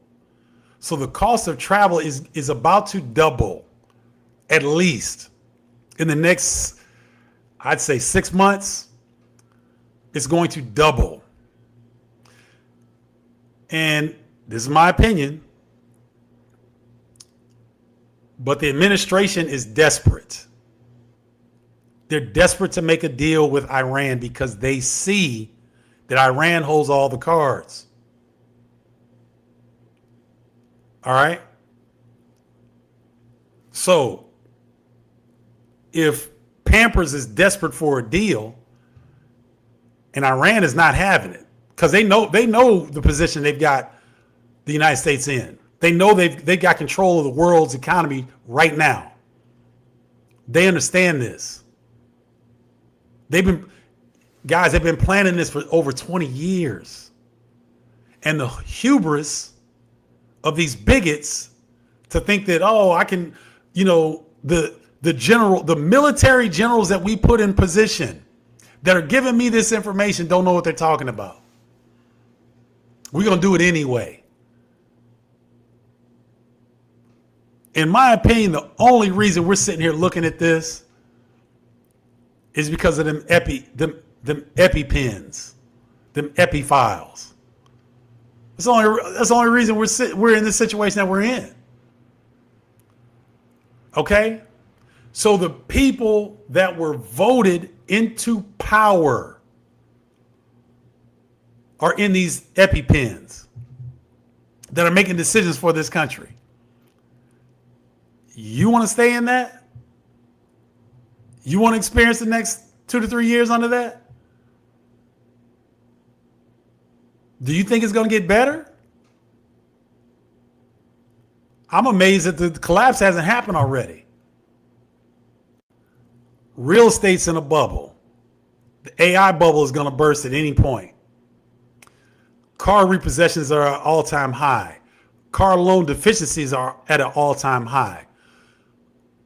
So the cost of travel is about to double, at least in the next, I'd say 6 months. It's going to double. And this is my opinion, but the administration is desperate. They're desperate to make a deal with Iran because they see that Iran holds all the cards. All right? So if Pampers is desperate for a deal, and Iran is not having it, because they know the position they've got the United States in. They know they've got control of the world's economy right now. They understand this. They've been planning this for over 20 years. And the hubris of these bigots to think that, I can, the military generals that we put in position that are giving me this information don't know what they're talking about. We're going to do it anyway. In my opinion, the only reason we're sitting here looking at this is because of them EpiPens, them Epi files. That's the only reason we're in this situation that we're in. Okay? So the people that were voted into power are in these EpiPens that are making decisions for this country. You want to stay in that? You want to experience the next 2 to 3 years under that? Do you think it's going to get better? I'm amazed that the collapse hasn't happened already. Real estate's in a bubble. The AI bubble is going to burst at any point. Car repossessions are at an all-time high. Car loan deficiencies are at an all-time high.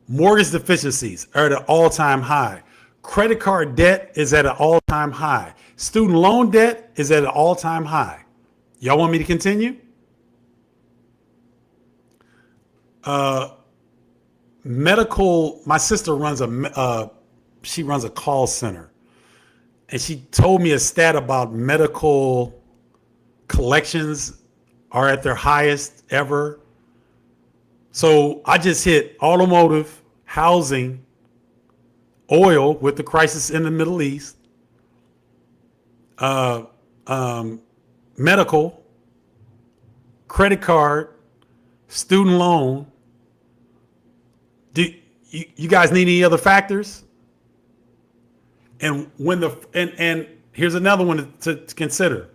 Mortgage deficiencies are at an all-time high. Credit card debt is at an all-time high. Student loan debt is at an all-time high. Y'all want me to continue? Medical, my sister runs she runs a call center. And she told me a stat about medical collections are at their highest ever. So I just hit automotive, housing, oil with the crisis in the Middle East, medical, credit card, student loan. Do you guys need any other factors? And when and here's another one to consider.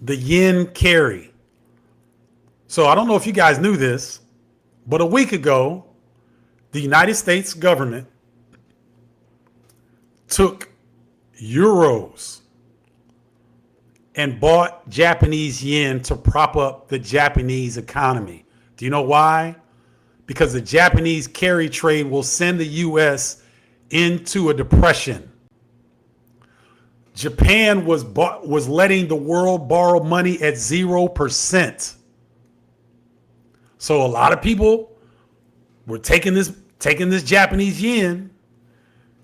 The yen carry. So I don't know if you guys knew this, but a week ago, the United States government took euros and bought Japanese yen to prop up the Japanese economy. Do you know why? Because the Japanese carry trade will send the U.S. into a depression. Japan was letting the world borrow money at 0%. So a lot of people were taking this Japanese yen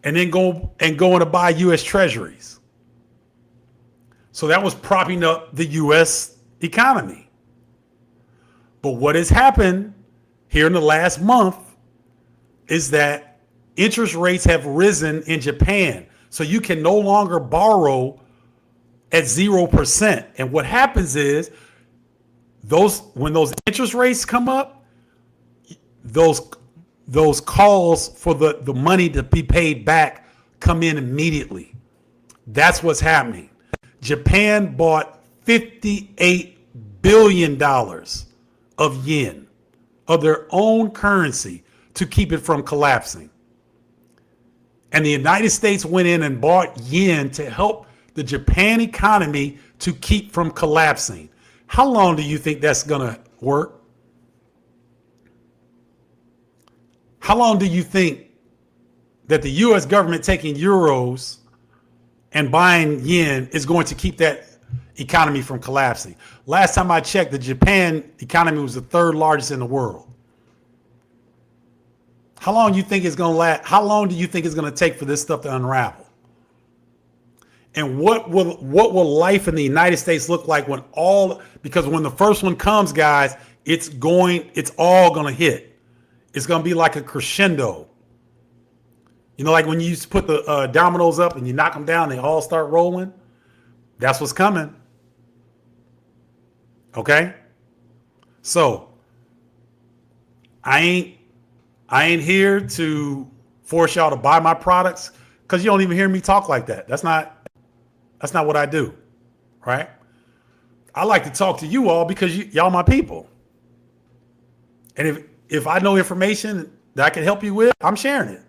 and then going to buy U.S. treasuries. So that was propping up the U.S. economy. But what has happened here in the last month is that interest rates have risen in Japan. So you can no longer borrow at 0%. And what happens is when those interest rates come up, those calls for the money to be paid back come in immediately. That's what's happening. Japan bought $58 billion of yen, of their own currency, to keep it from collapsing. And the United States went in and bought yen to help the Japan economy to keep from collapsing. How long do you think that's going to work? How long do you think that the U.S. government taking euros and buying yen is going to keep that economy from collapsing? Last time I checked, the Japan economy was the third largest in the world. How long do you think it's going to last? How long do you think it's going to take for this stuff to unravel? And what will life in the United States look like because when the first one comes, guys, it's all going to hit. It's going to be like a crescendo. You know, like when you used to put the dominoes up and you knock them down, they all start rolling. That's what's coming. Okay? So I ain't here to force y'all to buy my products, because you don't even hear me talk like that. That's not what I do, right? I like to talk to you all because y'all my people. And if I know information that I can help you with, I'm sharing it.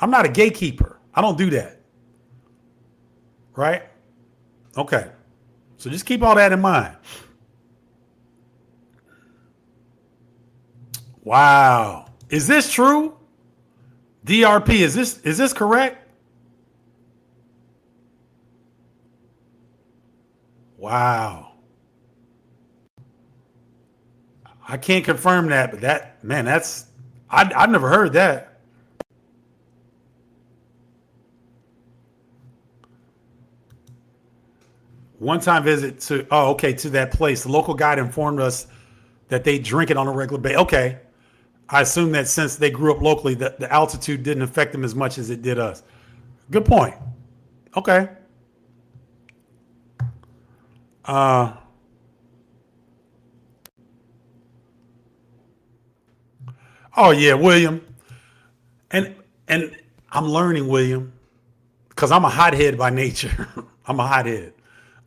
I'm not a gatekeeper. I don't do that. Right? Okay. So just keep all that in mind. Wow. Is this true? DRP, is this correct? Wow. I can't confirm that, but that, man, I've never heard that. One time visit to that place. The local guide informed us that they drink it on a regular basis. Okay. I assume that since they grew up locally, that the altitude didn't affect them as much as it did us. Good point. Okay. Oh yeah, William. And I'm learning, William, because I'm a hothead by nature. I'm a hothead.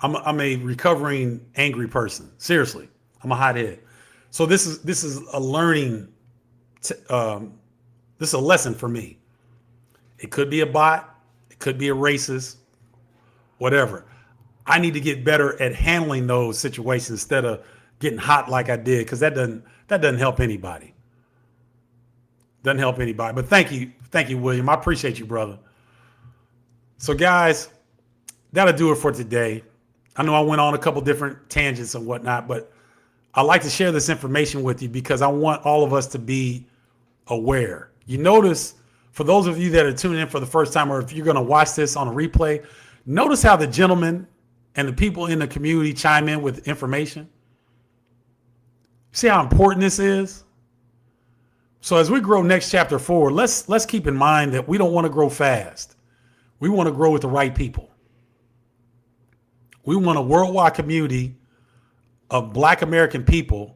I'm a recovering angry person. Seriously, I'm a hothead. So this is a learning. This is a lesson for me. It could be a bot. It could be a racist. Whatever. I need to get better at handling those situations instead of getting hot like I did, because that doesn't help anybody. Doesn't help anybody. But thank you, William. I appreciate you, brother. So guys, that'll do it for today. I know I went on a couple different tangents and whatnot, but I like to share this information with you because I want all of us to be aware. You notice, for those of you that are tuning in for the first time, or if you're going to watch this on a replay, notice how the gentleman and the people in the community chime in with information. See how important this is? So as we grow next chapter forward, let's keep in mind that we don't want to grow fast. We want to grow with the right people. We want a worldwide community of Black American people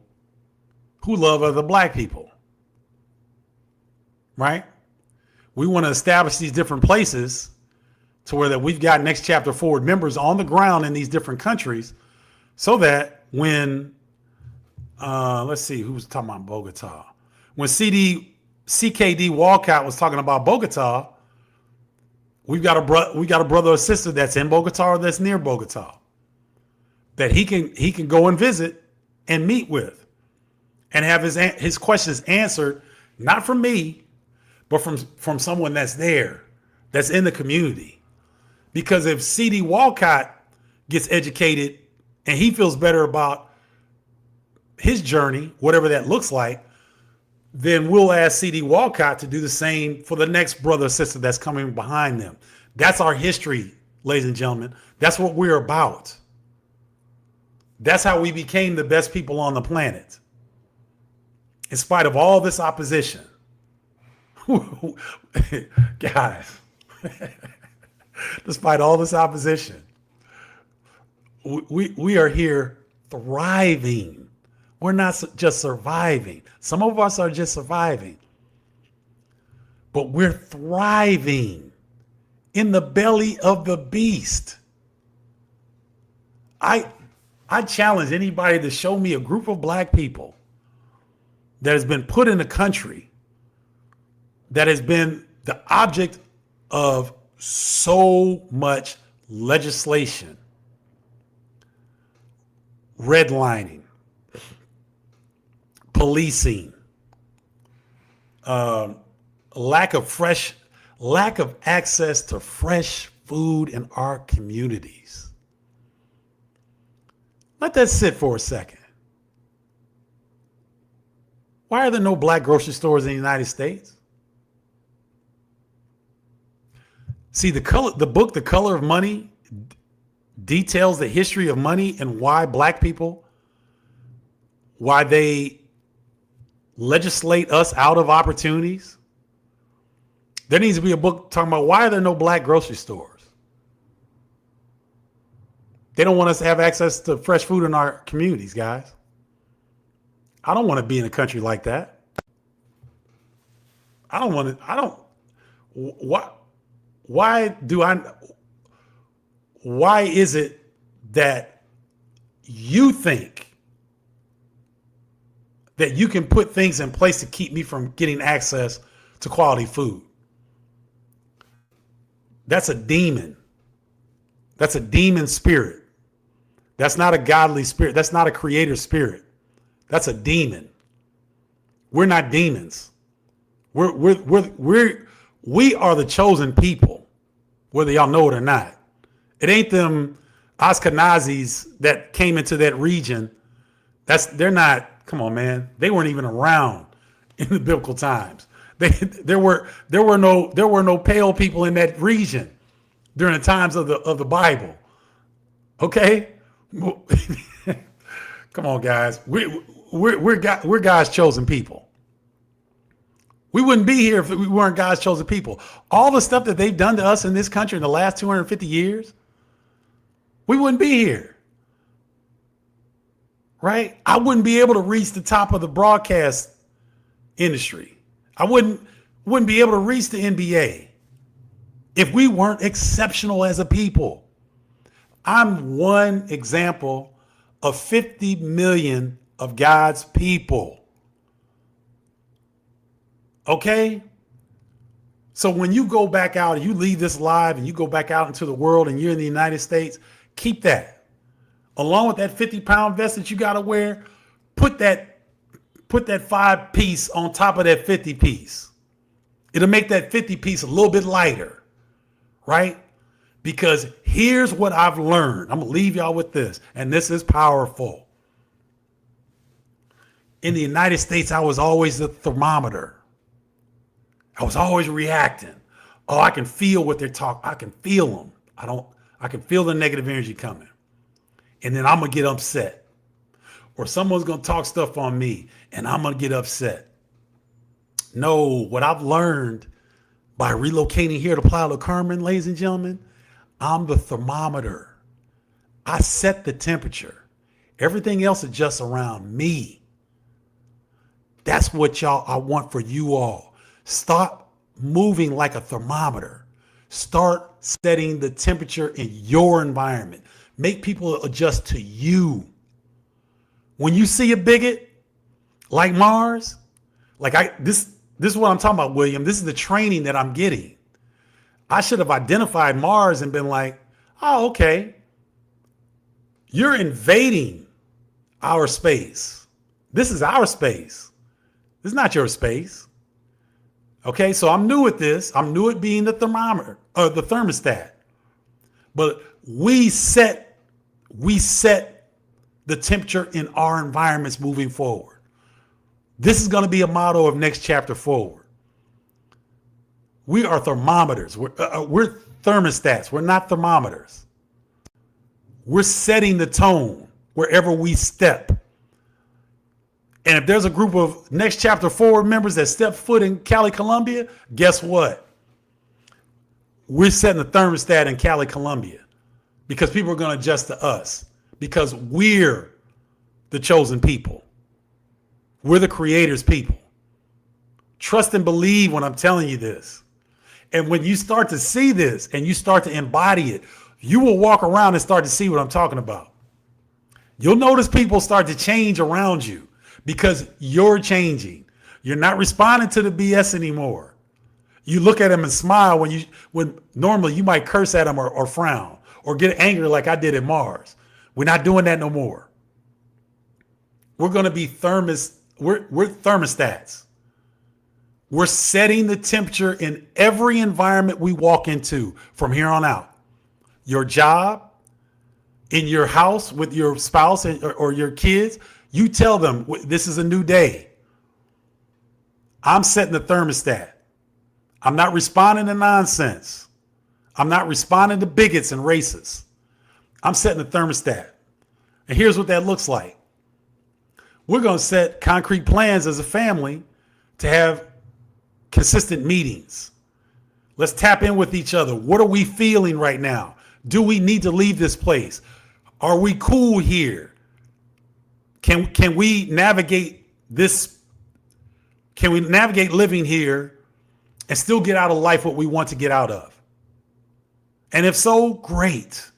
who love other Black people. Right? We want to establish these different places to where that we've got next chapter forward members on the ground in these different countries, so that when let's see, who was talking about Bogota? When CKD Walcott was talking about Bogota, we've got a brother or sister that's in Bogota or that's near Bogota that he can go and visit and meet with and have his questions answered, not from me, but from someone that's there, that's in the community. Because if CD Walcott gets educated and he feels better about his journey, whatever that looks like, then we'll ask CD Walcott to do the same for the next brother or sister that's coming behind them. That's our history, ladies and gentlemen. That's what we're about. That's how we became the best people on the planet. In spite of all this opposition. Guys, despite all this opposition, we are here thriving. We're not just surviving. Some of us are just surviving. But we're thriving in the belly of the beast. I challenge anybody to show me a group of Black people that has been put in a country that has been the object of so much legislation, redlining, policing, lack of access to fresh food in our communities. Let that sit for a second. Why are there no Black grocery stores in the United States? See, the book, The Color of Money, details the history of money and why Black people, why they legislate us out of opportunities. There needs to be a book talking about why are there no Black grocery stores? They don't want us to have access to fresh food in our communities, guys. I don't want to be in a country like that. Why is it that you think that you can put things in place to keep me from getting access to quality food? That's a demon. That's a demon spirit. That's not a godly spirit. That's not a creator spirit. That's a demon. We're not demons. We are the chosen people, whether y'all know it or not. It ain't them Ashkenazis that came into that region. They're not Come on, man. They weren't even around in the biblical times. There were no pale people in that region during the times of the Bible. Okay, come on, guys. We're God's chosen people. We wouldn't be here if we weren't God's chosen people. All the stuff that they've done to us in this country in the last 250 years, we wouldn't be here. Right? I wouldn't be able to reach the top of the broadcast industry. I wouldn't be able to reach the NBA if we weren't exceptional as a people. I'm one example of 50 million of God's people. Okay? So when you go back out and you leave this live and you go back out into the world and you're in the United States, keep that. Along with that 50-pound vest that you got to wear, put that 5-piece on top of that 50-piece. It'll make that 50-piece a little bit lighter, right? Because here's what I've learned. I'm going to leave y'all with this, and this is powerful. In the United States, I was always the thermometer. I was always reacting. Oh, I can feel what they're talking. I can feel them. I can feel the negative energy coming. And then I'm going to get upset. Or someone's going to talk stuff on me and I'm going to get upset. No, what I've learned by relocating here to Playa del Carmen, ladies and gentlemen, I'm the thermometer. I set the temperature. Everything else adjusts around me. That's what I want for you all. Stop moving like a thermometer. Start setting the temperature in your environment. Make people adjust to you. When you see a bigot like Mars, this is what I'm talking about, William. This is the training that I'm getting. I should have identified Mars and been like, oh, okay. You're invading our space. This is our space. This is not your space. Okay, so I'm new at this. I'm new at being the thermometer or the thermostat. But we set the temperature in our environments moving forward. This is going to be a motto of Next Chapter Forward. We are thermometers. We're thermostats. We're not thermometers. We're setting the tone wherever we step. And if there's a group of Next Chapter Forward members that step foot in Cali, Colombia, guess what? We're setting the thermostat in Cali, Colombia. Because people are going to adjust to us. Because we're the chosen people. We're the creator's people. Trust and believe when I'm telling you this. And when you start to see this and you start to embody it, you will walk around and start to see what I'm talking about. You'll notice people start to change around you because you're changing. You're not responding to the BS anymore. You look at them and smile when normally you might curse at them or frown. Or get angry like I did at Mars. We're not doing that no more. We're going to be we're thermostats. We're setting the temperature in every environment we walk into from here on out. Your job, in your house with your spouse or your kids, you tell them this is a new day. I'm setting the thermostat. I'm not responding to nonsense. I'm not responding to bigots and racists. I'm setting the thermostat. And here's what that looks like. We're going to set concrete plans as a family to have consistent meetings. Let's tap in with each other. What are we feeling right now? Do we need to leave this place? Are we cool here? Can we navigate this? Can we navigate living here and still get out of life what we want to get out of? And if so, great.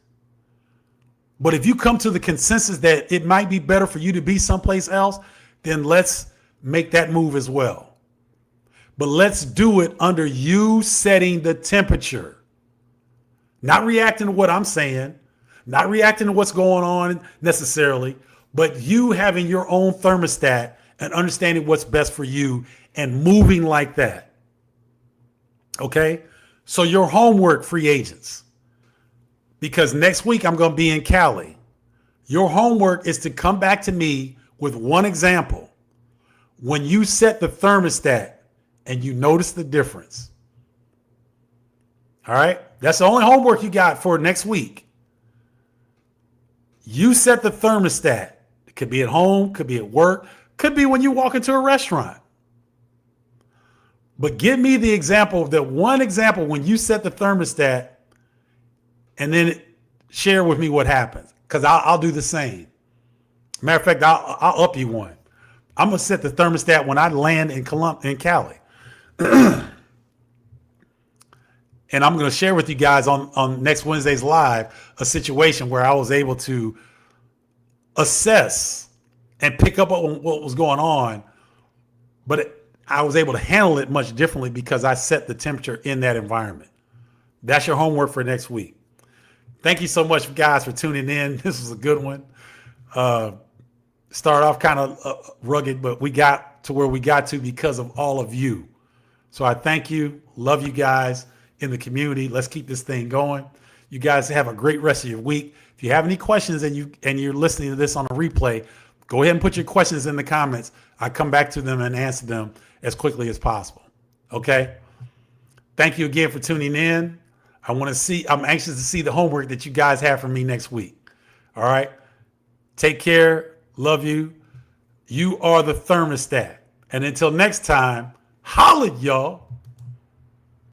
But if you come to the consensus that it might be better for you to be someplace else, then let's make that move as well. But let's do it under you setting the temperature. Not reacting to what I'm saying, not reacting to what's going on necessarily, but you having your own thermostat and understanding what's best for you and moving like that. Okay? So your homework, free agents, because next week I'm going to be in Cali. Your homework is to come back to me with one example. When you set the thermostat and you notice the difference. All right. That's the only homework you got for next week. You set the thermostat. It could be at home, could be at work, could be when you walk into a restaurant. But give me the example, that one example when you set the thermostat, and then share with me what happens. Because I'll do the same. Matter of fact, I'll up you one. I'm going to set the thermostat when I land in Cali. And I'm going to share with you guys on next Wednesday's live a situation where I was able to assess and pick up on what was going on, but I was able to handle it much differently because I set the temperature in that environment. That's your homework for next week. Thank you so much, guys, for tuning in. This was a good one. Started off kind of rugged, but we got to where we got to because of all of you. So I thank you. Love you guys in the community. Let's keep this thing going. You guys have a great rest of your week. If you have any questions and you're listening to this on a replay, go ahead and put your questions in the comments. I come back to them and answer them as quickly as possible. Okay. Thank you again for tuning in. I'm anxious to see the homework that you guys have for me next week. All right. Take care. Love you. You are the thermostat. And until next time, holla, y'all.